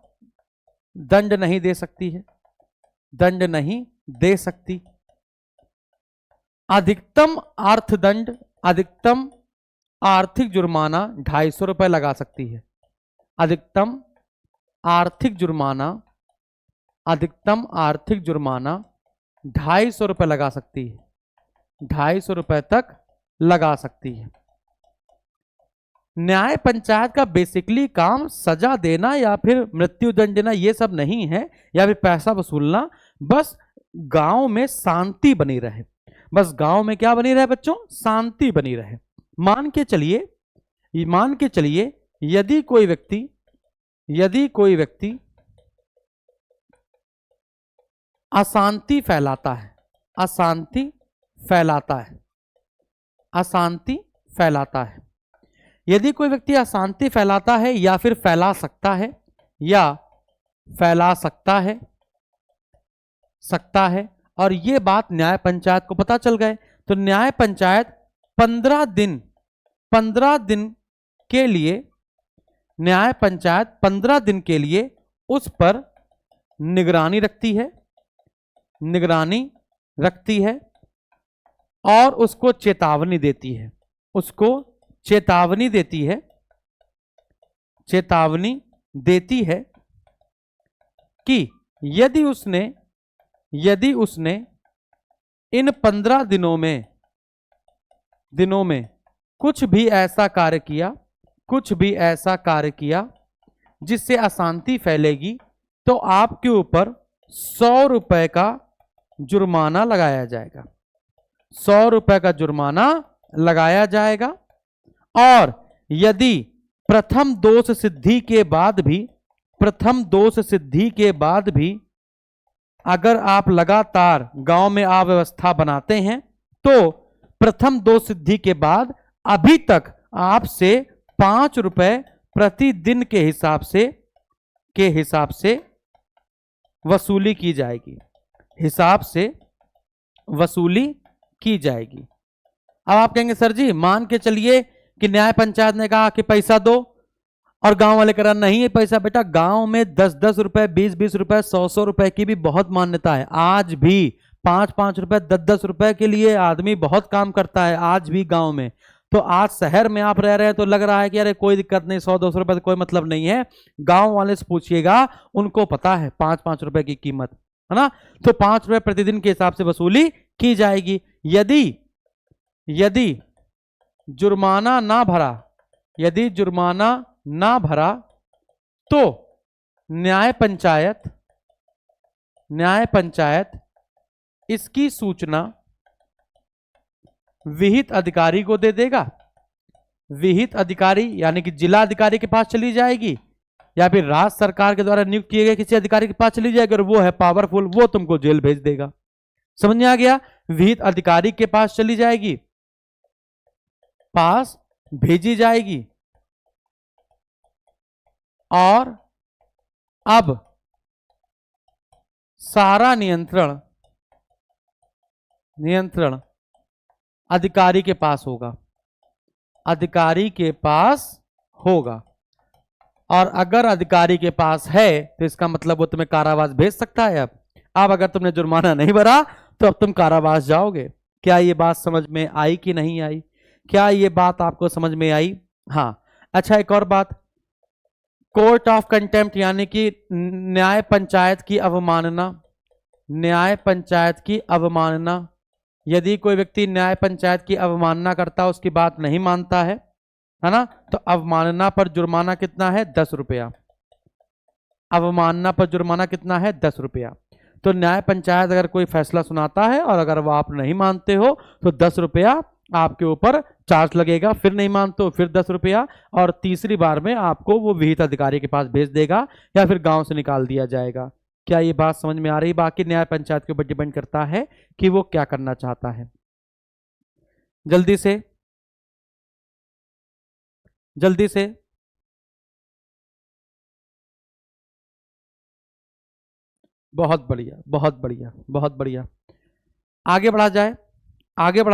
दंड नहीं दे सकती है, दंड नहीं दे सकती। अधिकतम अर्थदंड, अधिकतम आर्थिक जुर्माना 250 रुपए लगा सकती है। अधिकतम आर्थिक जुर्माना 250 रुपए लगा सकती है, 250 रुपए तक लगा सकती है। न्याय पंचायत का बेसिकली काम सजा देना या फिर मृत्युदंड देना ये सब नहीं है, या फिर पैसा वसूलना। बस गांव में शांति बनी रहे, बस गांव में क्या बनी रहे बच्चों? शांति बनी रहे। मान के चलिए यदि कोई व्यक्ति अशांति फैलाता है, यदि कोई व्यक्ति अशांति फैलाता है या फिर फैला सकता है और ये बात न्याय पंचायत को पता चल गए, तो न्याय पंचायत 15 दिन के लिए उस पर निगरानी रखती है और उसको चेतावनी देती है कि यदि उसने इन 15 दिनों में कुछ भी ऐसा कार्य किया जिससे अशांति फैलेगी, तो आपके ऊपर 100 रुपए का जुर्माना लगाया जाएगा, 100 रुपए का जुर्माना लगाया जाएगा। और यदि प्रथम दोष सिद्धि के बाद भी प्रथम दोष सिद्धि के बाद भी अगर आप लगातार गांव में अव्यवस्था बनाते हैं तो प्रथम दोष सिद्धि के बाद अभी तक आपसे 5 रुपए प्रतिदिन के हिसाब से वसूली की जाएगी, वसूली की जाएगी। अब आप कहेंगे सर जी मान के चलिए कि न्याय पंचायत ने कहा कि पैसा दो और गांव वाले कह रहा नहीं है पैसा। बेटा गांव में 10-10 रुपए, 20-20 रुपए, 100-100 रुपए की भी बहुत मान्यता है। आज भी 5-5 रुपए, 10-10 रुपए के लिए आदमी बहुत काम करता है आज भी गांव में। तो आज शहर में आप रह रहे हैं तो लग रहा है कि अरे कोई दिक्कत नहीं, 100-200 रुपए कोई मतलब नहीं है। गांव वाले से पूछिएगा, उनको पता है 5-5 रुपए की कीमत, है ना। तो 5 रुपए प्रतिदिन के हिसाब से वसूली की जाएगी। यदि जुर्माना ना भरा तो न्याय पंचायत इसकी सूचना विहित अधिकारी को दे देगा। विहित अधिकारी यानी कि जिला अधिकारी के पास चली जाएगी या फिर राज्य सरकार के द्वारा नियुक्त किए गए किसी अधिकारी के पास चली जाएगी और वो है पावरफुल, वो तुमको जेल भेज देगा। समझ में आ गया? विहित अधिकारी के पास चली जाएगी, पास भेजी जाएगी और अब सारा नियंत्रण अधिकारी के पास होगा। और अगर अधिकारी के पास है तो इसका मतलब वो तुम्हें कारावास भेज सकता है। अब अगर तुमने जुर्माना नहीं भरा तो अब तुम कारावास जाओगे। क्या ये बात समझ में आई कि नहीं आई? क्या ये बात आपको समझ में आई? हाँ। अच्छा, एक और बात, कोर्ट ऑफ कंटेम्प्ट यानी कि न्याय पंचायत की अवमानना। यदि कोई व्यक्ति न्याय पंचायत की अवमानना करता, उसकी बात नहीं मानता है ना, तो अवमानना पर जुर्माना कितना है? 10 रुपया। अवमानना पर जुर्माना कितना है? 10 रुपया। तो न्याय पंचायत अगर कोई फैसला सुनाता है और अगर वो आप नहीं मानते हो तो 10 रुपया आपके ऊपर चार्ज लगेगा। फिर नहीं मानते हो फिर 10 रुपया, और तीसरी बार में आपको वो विहित अधिकारी के पास भेज देगा या फिर गांव से निकाल दिया जाएगा। क्या ये बात समझ में आ रही? बाकी न्याय पंचायत के ऊपर डिपेंड करता है कि वो क्या करना चाहता है। जल्दी से बहुत बढ़िया। आगे बढ़ा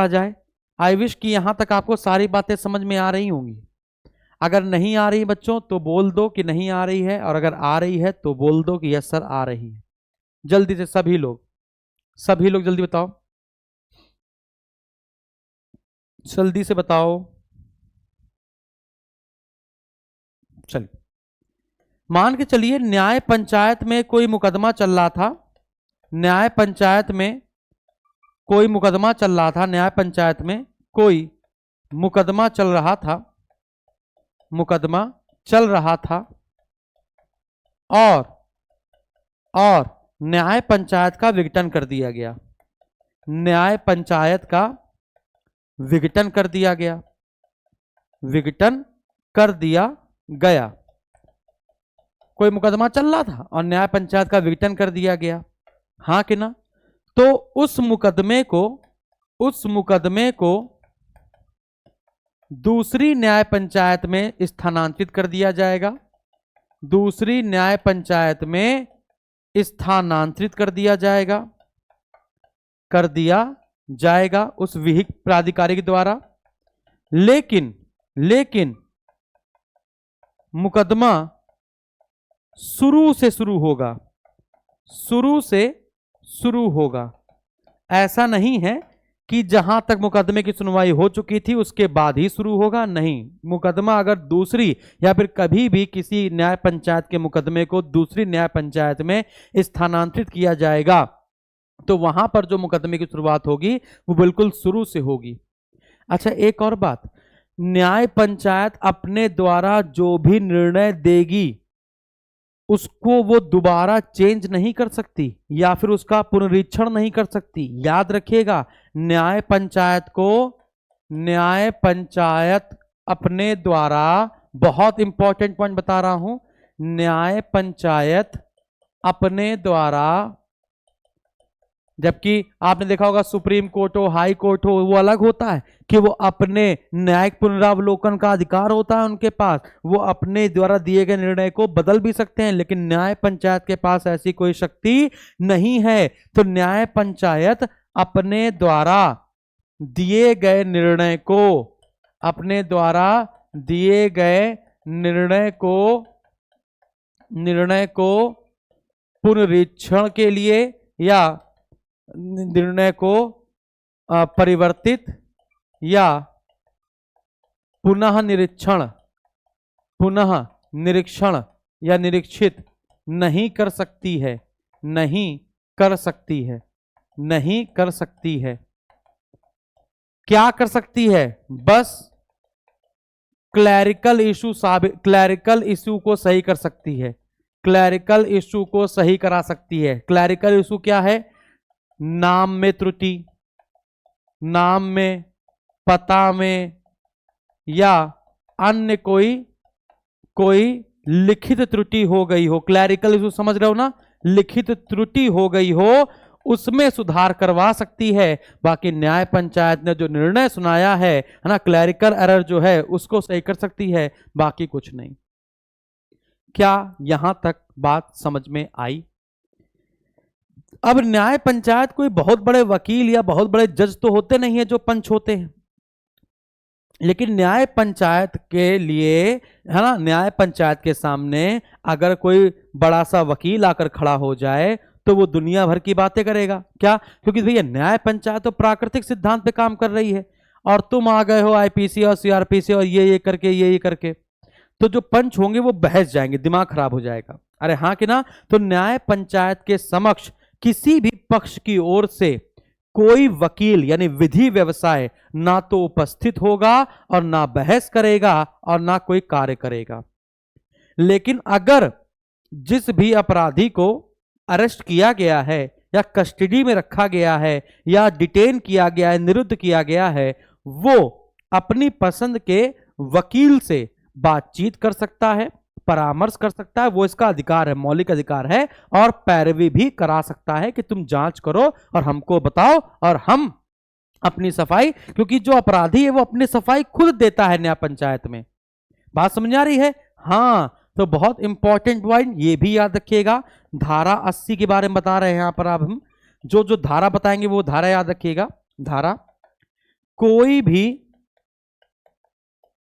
जाए। आई विश कि यहां तक आपको सारी बातें समझ में आ रही होंगी। अगर नहीं आ रही बच्चों तो बोल दो कि नहीं आ रही है, और अगर आ रही है तो बोल दो कि यस सर आ रही है। जल्दी से सभी लोग जल्दी बताओ, जल्दी से बताओ। चलिए, मान के चलिए न्याय पंचायत में कोई मुकदमा चल रहा था। न्याय पंचायत में कोई मुकदमा चल रहा था और न्याय पंचायत का विघटन कर दिया गया। विघटन कर दिया गया। कोई मुकदमा चल रहा था और न्याय पंचायत का विघटन कर दिया गया, हाँ कि ना? तो उस मुकदमे को दूसरी न्याय पंचायत में स्थानांतरित कर दिया जाएगा। उस विहित प्राधिकारी के द्वारा। लेकिन मुकदमा शुरू से शुरू होगा। ऐसा नहीं है कि जहां तक मुकदमे की सुनवाई हो चुकी थी उसके बाद ही शुरू होगा, नहीं। मुकदमा अगर दूसरी या फिर कभी भी किसी न्याय पंचायत के मुकदमे को दूसरी न्याय पंचायत में स्थानांतरित किया जाएगा तो वहां पर जो मुकदमे की शुरुआत होगी वो बिल्कुल शुरू से होगी। अच्छा, एक और बात, न्याय पंचायत अपने द्वारा जो भी निर्णय देगी उसको वो दोबारा चेंज नहीं कर सकती या फिर उसका पुनरीक्षण नहीं कर सकती। याद रखिएगा, न्याय पंचायत अपने द्वारा, बहुत इंपॉर्टेंट पॉइंट बता रहा हूं, न्याय पंचायत अपने द्वारा, जबकि आपने देखा होगा सुप्रीम कोर्ट हो, हाई कोर्ट हो, वो अलग होता है कि वो अपने न्यायिक पुनरावलोकन का अधिकार होता है उनके पास, वो अपने द्वारा दिए गए निर्णय को बदल भी सकते हैं, लेकिन न्याय पंचायत के पास ऐसी कोई शक्ति नहीं है। तो न्याय पंचायत अपने द्वारा दिए गए निर्णय को, अपने द्वारा दिए गए निर्णय को पुनरीक्षण के लिए या निर्णय को परिवर्तित या पुनः निरीक्षण या निरीक्षित नहीं कर सकती है, नहीं कर सकती है, नहीं कर सकती है। क्या कर सकती है? बस क्लैरिकल इशू को सही कर सकती है, क्लैरिकल इशू को सही करा सकती है। क्लैरिकल इशू क्या है? नाम में त्रुटि, नाम में, पता में, या अन्य कोई लिखित त्रुटि हो गई हो। क्लैरिकल इशू समझ रहे हो ना? लिखित त्रुटि हो गई हो, उसमें सुधार करवा सकती है। बाकी न्याय पंचायत ने जो निर्णय सुनाया है ना, क्लैरिकल एरर जो है उसको सही कर सकती है, बाकी कुछ नहीं। क्या यहां तक बात समझ में आई? अब न्याय पंचायत कोई बहुत बड़े वकील या बहुत बड़े जज तो होते नहीं है जो पंच होते हैं, लेकिन न्याय पंचायत के लिए, है ना, न्याय पंचायत के सामने अगर कोई बड़ा सा वकील आकर खड़ा हो जाए तो वो दुनिया भर की बातें करेगा। क्या? क्योंकि भैया न्याय पंचायत तो प्राकृतिक सिद्धांत पे काम कर रही है और तुम आ गए हो आईपीसी और सीआरपीसी और ये करके, तो जो पंच होंगे वो बहस जाएंगे, दिमाग खराब हो जाएगा। अरे हाँ कि ना? तो न्याय पंचायत के समक्ष किसी भी पक्ष की ओर से कोई वकील यानी विधि व्यवसाय ना तो उपस्थित होगा और ना बहस करेगा और ना कोई कार्य करेगा। लेकिन अगर जिस भी अपराधी को अरेस्ट किया गया है या कस्टडी में रखा गया है या डिटेन किया गया है, निरुद्ध किया गया है, वो अपनी पसंद के वकील से बातचीत कर सकता है, परामर्श कर सकता है, वो इसका अधिकार है, मौलिक अधिकार है, और पैरवी भी करा सकता है कि तुम जांच करो और हमको बताओ और हम अपनी सफाई, क्योंकि जो अपराधी है वो अपनी सफाई खुद देता है न्याय पंचायत में। बात समझ आ रही है? हाँ, तो बहुत इंपॉर्टेंट पॉइंट ये भी याद रखिएगा। धारा 80 के बारे में बता रहे हैं यहां पर। अब हम जो जो धारा बताएंगे वो धारा याद रखिएगा। धारा, कोई भी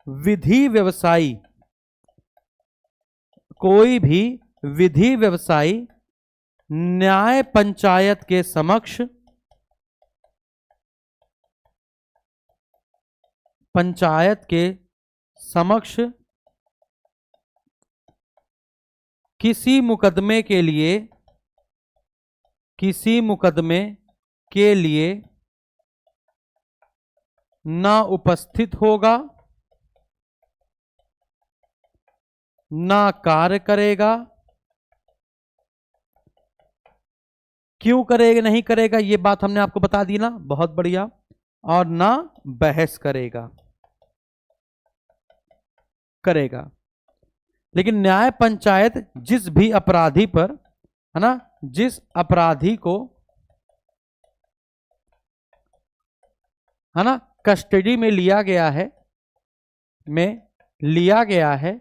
विधि व्यवसायी, कोई भी विधि व्यवसायी न्याय पंचायत के समक्ष, पंचायत के समक्ष किसी मुकदमे के लिए ना उपस्थित होगा, ना कार्य करेगा। क्यों करेगा, नहीं करेगा, ये बात हमने आपको बता दी ना, बहुत बढ़िया। और ना बहस करेगा। लेकिन न्याय पंचायत जिस भी अपराधी पर, है ना, जिस अपराधी को, है ना, कस्टडी में लिया गया है,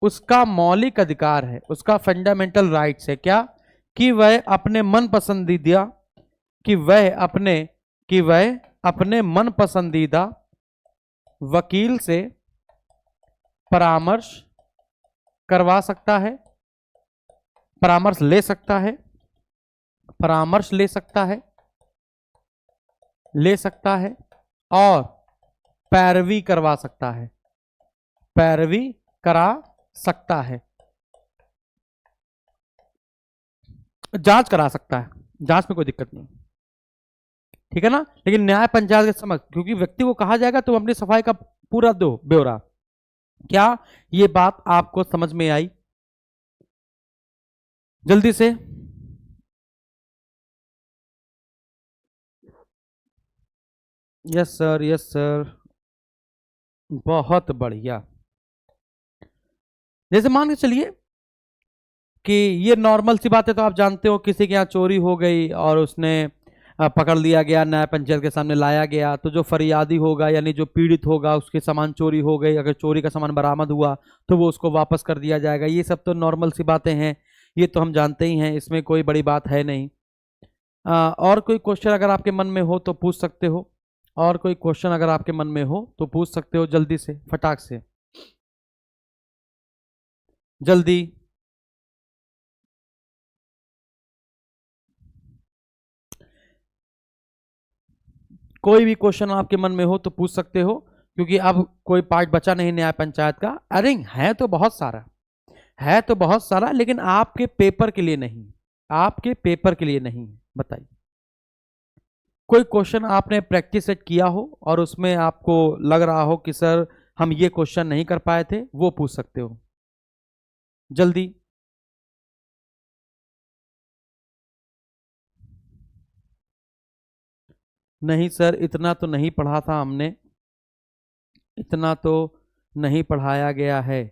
उसका मौलिक अधिकार है, उसका फंडामेंटल राइट्स है क्या? कि वह अपने मन पसंदीदा वकील से परामर्श करवा सकता है, परामर्श ले सकता है और पैरवी करवा सकता है, पैरवी करा सकता है, जांच करा सकता है, जांच में कोई दिक्कत नहीं, ठीक है ना। लेकिन न्याय पंचायत के समक्ष, क्योंकि व्यक्ति को कहा जाएगा तुम अपनी सफाई का पूरा दो ब्यौरा। क्या ये बात आपको समझ में आई? जल्दी से। यस सर, यस सर, बहुत बढ़िया। जैसे मान के चलिए कि ये नॉर्मल सी बात है, तो आप जानते हो किसी के यहाँ चोरी हो गई और उसने पकड़ लिया गया, न्याय पंचायत के सामने लाया गया, तो जो फरियादी होगा यानी जो पीड़ित होगा उसके सामान चोरी हो गई, अगर चोरी का सामान बरामद हुआ तो वो उसको वापस कर दिया जाएगा। ये सब तो नॉर्मल सी बातें हैं, ये तो हम जानते ही हैं, इसमें कोई बड़ी बात है नहीं। और कोई क्वेश्चन अगर आपके मन में हो तो पूछ सकते हो, और कोई क्वेश्चन अगर आपके मन में हो तो पूछ सकते हो, जल्दी से, फटाक से, जल्दी। कोई भी क्वेश्चन आपके मन में हो तो पूछ सकते हो, क्योंकि अब कोई पार्ट बचा नहीं न्याय पंचायत का। अरे है तो बहुत सारा, है तो बहुत सारा, लेकिन आपके पेपर के लिए नहीं, आपके पेपर के लिए नहीं। बताइए, कोई क्वेश्चन आपने प्रैक्टिस सेट किया हो और उसमें आपको लग रहा हो कि सर हम ये क्वेश्चन नहीं कर पाए थे, वो पूछ सकते हो, जल्दी। नहीं सर, इतना तो नहीं पढ़ा था हमने, इतना तो नहीं पढ़ाया गया है।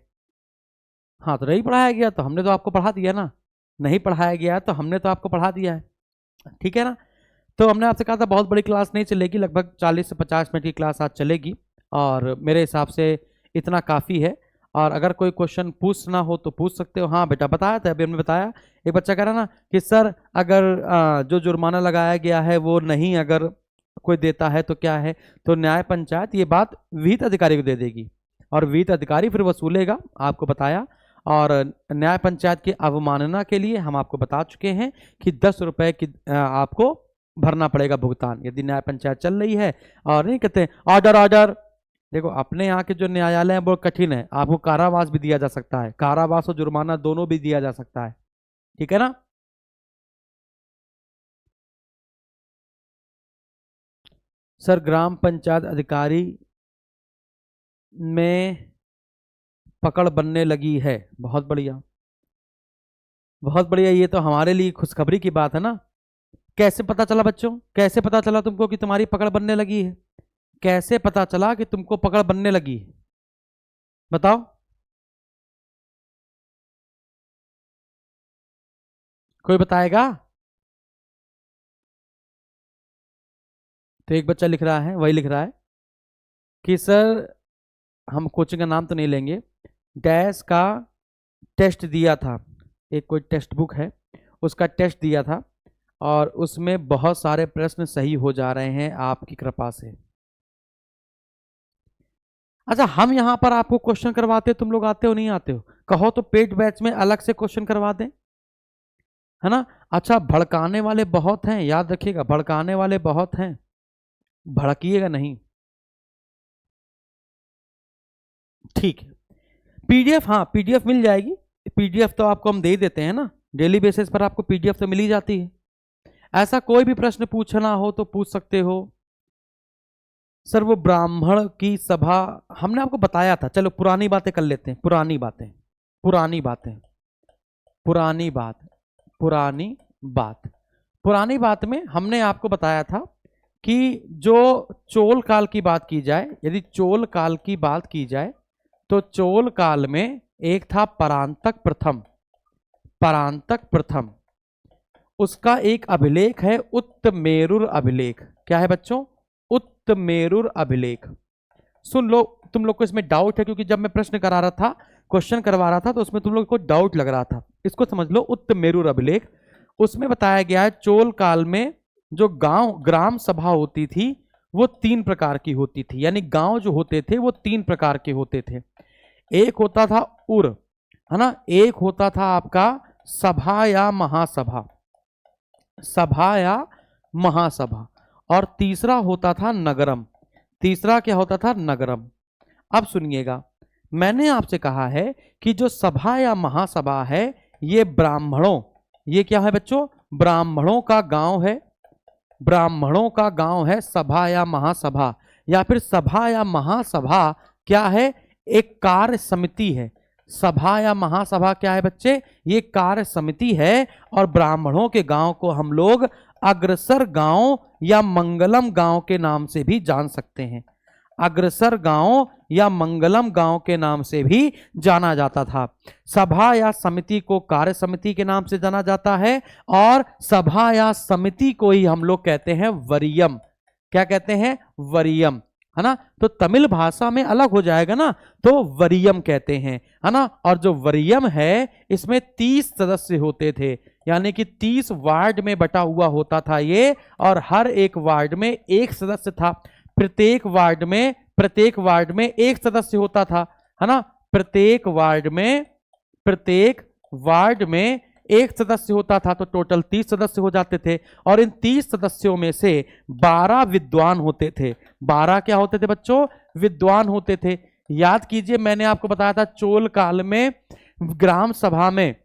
हाँ, तो नहीं पढ़ाया गया तो हमने तो आपको पढ़ा दिया ना, नहीं पढ़ाया गया तो हमने तो आपको पढ़ा दिया है, ठीक है ना। तो हमने आपसे कहा था बहुत बड़ी क्लास नहीं चलेगी, लगभग 40 से 50 मिनट की क्लास आज चलेगी, और मेरे हिसाब से इतना काफ़ी है। और अगर कोई क्वेश्चन पूछना हो तो पूछ सकते हो। हाँ बेटा, बताया था अभी हमने, बताया। एक बच्चा कह रहा ना कि सर अगर जो जुर्माना लगाया गया है वो नहीं अगर कोई देता है तो क्या है, तो न्याय पंचायत ये बात विहित अधिकारी को दे देगी, और विहित अधिकारी फिर वसूलेगा, आपको बताया। और न्याय पंचायत की अवमानना के लिए हम आपको बता चुके हैं कि 10 रुपए की आपको भरना पड़ेगा भुगतान, यदि न्याय पंचायत चल रही है। और नहीं कहते ऑर्डर ऑर्डर, देखो अपने यहाँ के जो न्यायालय है वो कठिन है, आपको कारावास भी दिया जा सकता है, कारावास और जुर्माना दोनों भी दिया जा सकता है, ठीक है ना। सर ग्राम पंचायत अधिकारी में पकड़ बनने लगी है, बहुत बढ़िया, बहुत बढ़िया। ये तो हमारे लिए खुशखबरी की बात है ना। कैसे पता चला बच्चों, कैसे पता चला तुमको कि तुम्हारी पकड़ बनने लगी है? कैसे पता चला कि तुमको पकड़ बनने लगी है, बताओ। कोई बताएगा? तो एक बच्चा लिख रहा है, वही लिख रहा है कि सर हम कोचिंग का नाम तो नहीं लेंगे, डैश का टेस्ट दिया था, एक कोई टेक्स्ट बुक है उसका टेस्ट दिया था, और उसमें बहुत सारे प्रश्न सही हो जा रहे हैं आपकी कृपा से। अच्छा, हम यहां पर आपको क्वेश्चन करवाते, तुम लोग आते हो नहीं आते हो? कहो तो पेड बैच में अलग से क्वेश्चन करवा दें, है ना। अच्छा, भड़काने वाले बहुत हैं, याद रखिएगा, भड़काने वाले बहुत हैं, भड़किएगा नहीं, ठीक है। पीडीएफ, हाँ पीडीएफ मिल जाएगी, पीडीएफ तो आपको हम दे देते हैं ना, डेली बेसिस पर आपको पीडीएफ तो मिल ही जाती है। ऐसा कोई भी प्रश्न पूछना हो तो पूछ सकते हो। सर वो ब्राह्मण की सभा हमने आपको बताया था, चलो पुरानी बातें कर लेते हैं, पुरानी बातें, पुरानी बातें, पुरानी बात, पुरानी बात, पुरानी बात में हमने आपको बताया था कि जो चोल काल की बात की जाए, यदि चोल काल की बात की जाए तो चोल काल में एक था परांतक प्रथम, परांतक प्रथम, उसका एक अभिलेख है उत्तमेरुर अभिलेख। क्या है बच्चों? उत्तमेरुर अभिलेख। सुन लो, तुम लोग को इसमें डाउट है क्योंकि जब मैं प्रश्न करा रहा था, क्वेश्चन करवा रहा था, तो उसमें तुम लोग को डाउट लग रहा था, इसको समझ लो। उत्तमेरुर अभिलेख, उसमें बताया गया है चोल काल में जो गांव ग्राम सभा होती थी वो 3 प्रकार की होती थी, यानी गांव जो होते थे वो 3 प्रकार के होते थे। एक होता था उर, है ना, एक होता था आपका सभा या महासभा, सभा या महासभा, और तीसरा होता था नगरम, तीसरा क्या होता था? नगरम। अब सुनिएगा, मैंने आपसे कहा है कि जो सभा या महासभा है ये ब्राह्मणों, ये क्या है बच्चों? ब्राह्मणों का गांव है, ब्राह्मणों का गांव है सभा या महासभा, या फिर सभा या महासभा क्या है? एक कार्य समिति है। सभा या महासभा क्या है बच्चे? ये कार्य समिति है, और ब्राह्मणों के गांव को हम लोग अग्रसर गांव या मंगलम गांव के नाम से भी जान सकते हैं। अग्रसर गांव या मंगलम गांव के नाम से भी जाना जाता था। सभा या समिति को कार्य समिति के नाम से जाना जाता है और सभा या समिति को ही हम लोग कहते हैं वरीयम। क्या कहते हैं? वरीयम, है ना। तो तमिल भाषा में अलग हो जाएगा ना, तो वरीयम कहते हैं, है ना। और जो वरीयम है इसमें 30 सदस्य होते थे, यानी कि 30 वार्ड में बटा हुआ होता था ये, और हर एक वार्ड में एक सदस्य था। प्रत्येक वार्ड में एक सदस्य होता था, है ना। प्रत्येक वार्ड में एक सदस्य होता था, तो टोटल 30 सदस्य हो जाते थे। और इन 30 सदस्यों में से 12 विद्वान होते थे। 12 क्या होते थे बच्चों? विद्वान होते थे। याद कीजिए, मैंने आपको बताया था चोल काल में ग्राम सभा में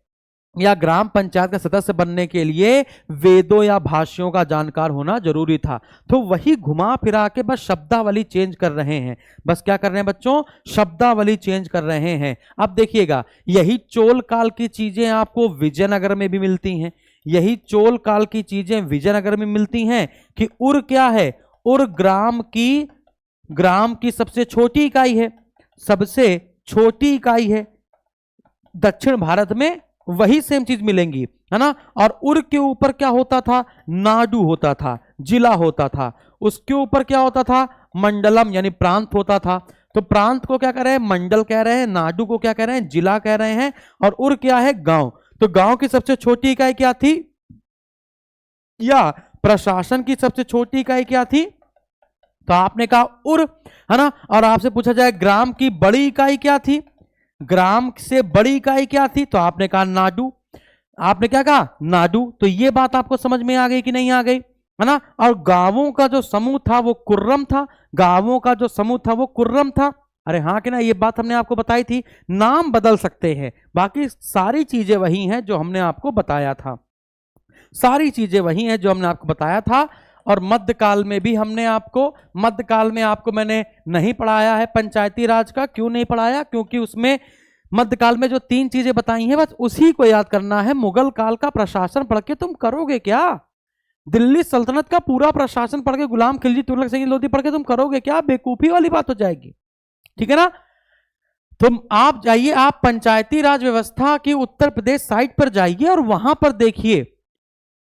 या ग्राम पंचायत का सदस्य बनने के लिए वेदों या भाष्यों का जानकार होना जरूरी था। तो वही घुमा फिरा के बस शब्दावली चेंज कर रहे हैं। बस क्या कर रहे हैं बच्चों? शब्दावली चेंज कर रहे हैं। अब देखिएगा, यही चोल काल की चीजें आपको विजयनगर में भी मिलती हैं। यही चोल काल की चीजें विजयनगर में मिलती हैं कि उर क्या है? उर ग्राम की सबसे छोटी इकाई है, सबसे छोटी इकाई है। दक्षिण भारत में वही सेम चीज मिलेंगी, है ना। और उर के ऊपर क्या होता था? नाडु होता था, जिला होता था। उसके ऊपर क्या होता था? मंडलम यानी प्रांत होता था। तो प्रांत को क्या कह रहे हैं? मंडल कह रहे हैं। नाडु को क्या कह रहे हैं? जिला कह रहे हैं। और उर क्या है? गांव। तो गांव की सबसे छोटी इकाई क्या थी? या प्रशासन की सबसे छोटी इकाई क्या थी? तो आपने कहा उर, है ना। और आपसे पूछा जाए ग्राम की बड़ी इकाई क्या थी? ग्राम से बड़ी इकाई क्या थी? तो आपने कहा नाडु। आपने क्या कहा? नाडु। तो ये बात आपको समझ में आ गई कि नहीं आ गई, है ना। और गांवों का जो समूह था वो कुर्रम था। गांवों का जो समूह था वो कुर्रम था। अरे हाँ कि ना, ये बात हमने आपको बताई थी। नाम बदल सकते हैं, बाकी सारी चीजें वही हैं जो हमने आपको बताया था। सारी चीजें वही हैं जो हमने आपको बताया था। और मध्यकाल में भी मध्यकाल में आपको मैंने नहीं पढ़ाया है पंचायती राज का। क्यों नहीं पढ़ाया? क्योंकि उसमें मध्यकाल में जो 3 चीजें बताई हैं बस उसी को याद करना है। मुगल काल का प्रशासन पढ़ के तुम करोगे क्या? दिल्ली सल्तनत का पूरा प्रशासन पढ़ के, गुलाम खिलजी, तुगलक सैयद लोधी पढ़ के तुम करोगे क्या? बेवकूफी वाली बात हो जाएगी, ठीक है ना। तुम आप जाइए, आप पंचायती राज व्यवस्था की उत्तर प्रदेश साइट पर जाइए और वहां पर देखिए,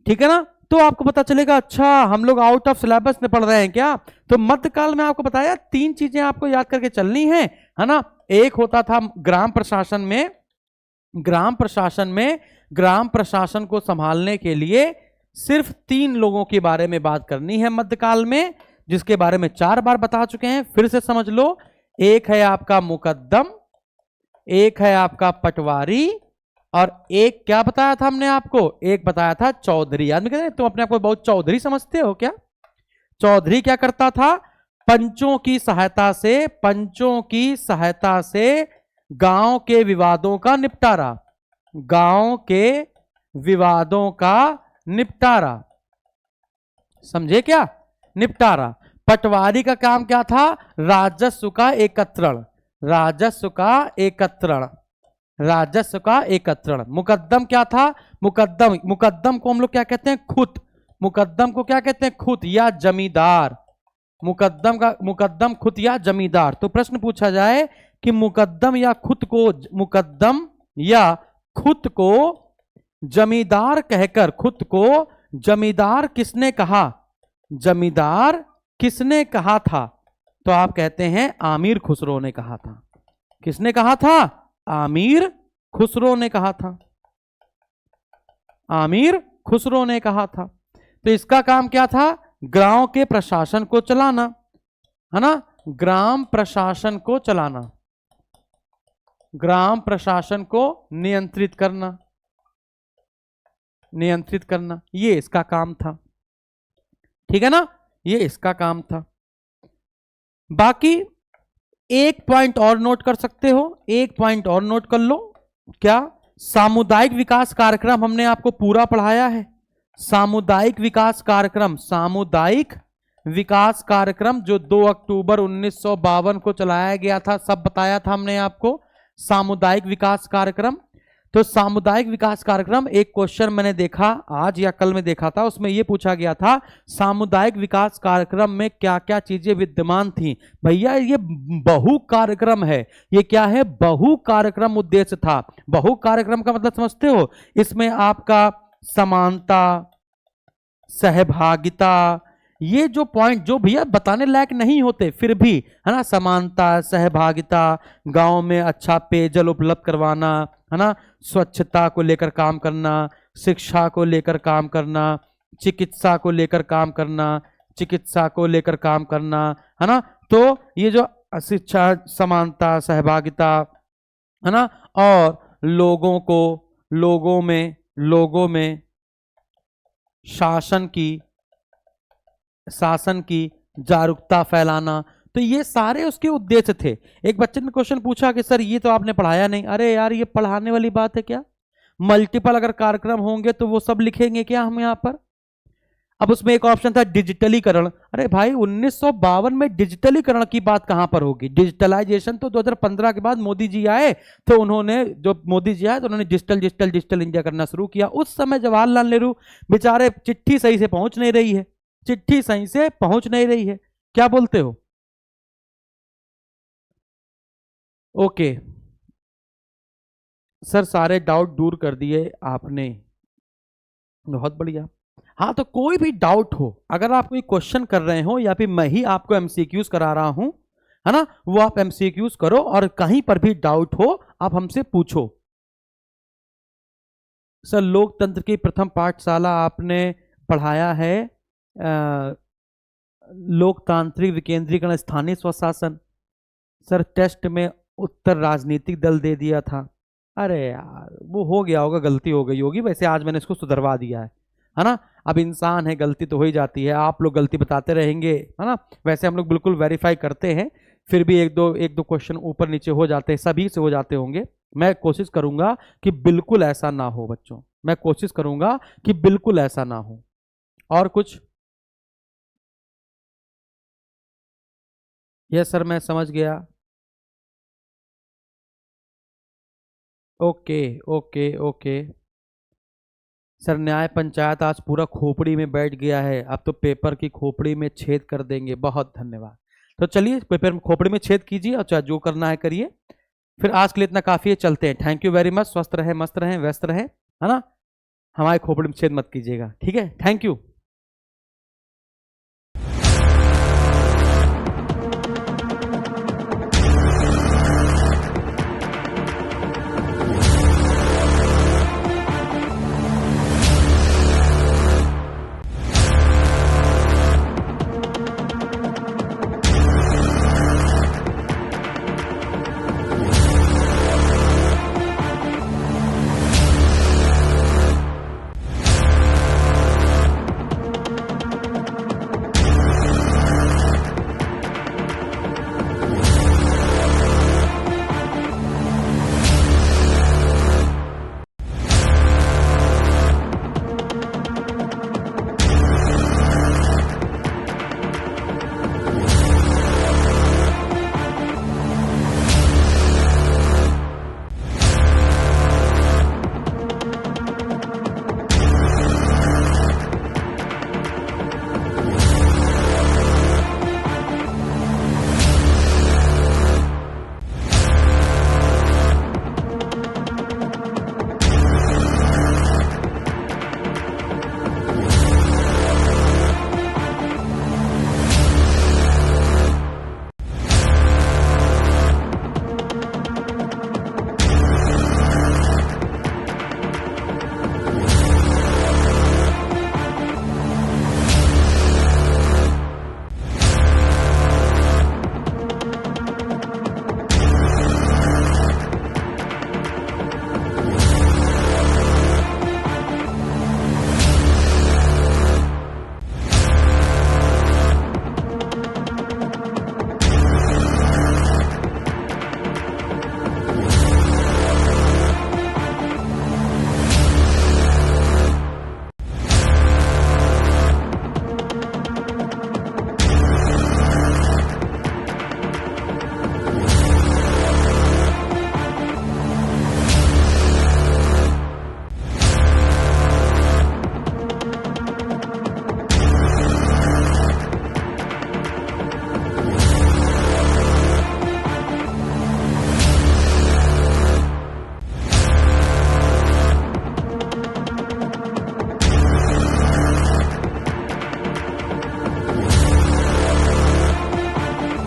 ठीक है ना। तो आपको पता चलेगा अच्छा हम लोग आउट ऑफ सिलेबस में पढ़ रहे हैं क्या। तो मध्यकाल में आपको बताया 3 चीजें आपको याद करके चलनी है ना। एक होता था ग्राम प्रशासन को संभालने के लिए सिर्फ 3 लोगों के बारे में बात करनी है मध्यकाल में, जिसके बारे में 4 बार बता चुके हैं। फिर से समझ लो, एक है आपका मुकद्दम, एक है आपका पटवारी, और एक क्या बताया था हमने आपको? एक बताया था चौधरी। आदमी कहते हैं तुम अपने आप को बहुत चौधरी समझते हो क्या? चौधरी क्या करता था? पंचों की सहायता से गांव के विवादों का निपटारा, समझे क्या? निपटारा। पटवारी का काम क्या था? राजस्व का एकत्रण। मुकद्दम क्या था? मुकद्दम को हम लोग क्या कहते हैं? खुत या जमींदार। मुकद्दम खुद या जमींदार। तो प्रश्न पूछा जाए कि मुकद्दम या खुद को जमींदार कहकर, खुद को जमींदार किसने कहा? जमींदार किसने कहा था? तो आप कहते हैं आमीर खुसरो ने कहा था। किसने कहा था? आमीर खुसरो ने कहा था। आमीर खुसरो ने कहा था। तो इसका काम क्या था? गांव के प्रशासन को चलाना, है ना। ग्राम प्रशासन को चलाना, ग्राम प्रशासन को नियंत्रित करना, ये इसका काम था, ठीक है ना। ये इसका काम था। बाकी एक पॉइंट और नोट कर सकते हो, एक पॉइंट और नोट कर लो। क्या? सामुदायिक विकास कार्यक्रम हमने आपको पूरा पढ़ाया है। सामुदायिक विकास कार्यक्रम जो 2 अक्टूबर 1952 को चलाया गया था, सब बताया था हमने आपको। सामुदायिक विकास कार्यक्रम। तो सामुदायिक विकास कार्यक्रम, एक क्वेश्चन मैंने देखा आज या कल में देखा था, उसमें यह पूछा गया था सामुदायिक विकास कार्यक्रम में क्या क्या चीजें विद्यमान थी। भैया ये बहु कार्यक्रम है, ये क्या है, बहु कार्यक्रम उद्देश्य था। बहु कार्यक्रम का मतलब समझते हो, इसमें आपका समानता, सहभागिता, ये जो पॉइंट जो भैया बताने लायक नहीं होते फिर भी, है ना, समानता, सहभागिता, गांव में अच्छा पेयजल उपलब्ध करवाना, है ना, स्वच्छता को लेकर काम करना, शिक्षा को लेकर काम करना, चिकित्सा को लेकर काम करना, चिकित्सा को लेकर काम करना, है ना। तो ये जो शिक्षा, समानता, सहभागिता, है ना, और लोगों को, लोगों में शासन की जागरूकता फैलाना, तो ये सारे उसके उद्देश्य थे। एक बच्चे ने क्वेश्चन पूछा कि सर ये तो आपने पढ़ाया नहीं। अरे यार ये पढ़ाने वाली बात है क्या? मल्टीपल अगर कार्यक्रम होंगे तो वो सब लिखेंगे क्या हम यहाँ पर? अब उसमें एक ऑप्शन था डिजिटलीकरण। अरे भाई 1952 में डिजिटलीकरण की बात कहां पर होगी? डिजिटलाइजेशन तो 2015 के बाद मोदी जी आए, तो उन्होंने डिजिटल इंडिया करना शुरू किया। उस समय जवाहरलाल नेहरू बेचारे चिट्ठी सही से पहुंच नहीं रही है, क्या बोलते हो? ओके सर, सारे डाउट दूर कर दिए आपने, बहुत बढ़िया। हाँ तो कोई भी डाउट हो, अगर आप कोई क्वेश्चन कर रहे हो या फिर मैं ही आपको एमसीक्यूज करा रहा हूं, है ना, वो आप एमसीक्यूज करो और कहीं पर भी डाउट हो आप हमसे पूछो। सर लोकतंत्र की प्रथम पाठशाला आपने पढ़ाया है लोकतांत्रिक विकेंद्रीकरण स्थानीय स्वशासन। सर टेस्ट में उत्तर राजनीतिक दल दे दिया था। अरे यार वो हो गया होगा, गलती हो गई होगी, वैसे आज मैंने इसको सुधरवा दिया है ना। अब इंसान है, गलती तो हो ही जाती है, आप लोग गलती बताते रहेंगे, है ना। वैसे हम लोग बिल्कुल वेरीफाई करते हैं, फिर भी एक दो क्वेश्चन ऊपर नीचे हो जाते हैं, सभी से हो जाते होंगे। मैं कोशिश करूंगा कि बिल्कुल ऐसा ना हो बच्चों, मैं कोशिश करूंगा कि बिल्कुल ऐसा ना हो। और कुछ? यस सर मैं समझ गया। ओके ओके ओके सर, न्याय पंचायत आज पूरा खोपड़ी में बैठ गया है, अब तो पेपर की खोपड़ी में छेद कर देंगे। बहुत धन्यवाद। तो चलिए पेपर में खोपड़ी में छेद कीजिए और चाहे जो करना है करिए। फिर आज के लिए इतना काफी है, चलते हैं। Thank you very much. स्वस्थ रहे, मस्त रहे, व्यस्त रहे, है ना। हमारे खोपड़ी में छेद मत कीजिएगा, ठीक है। Thank you.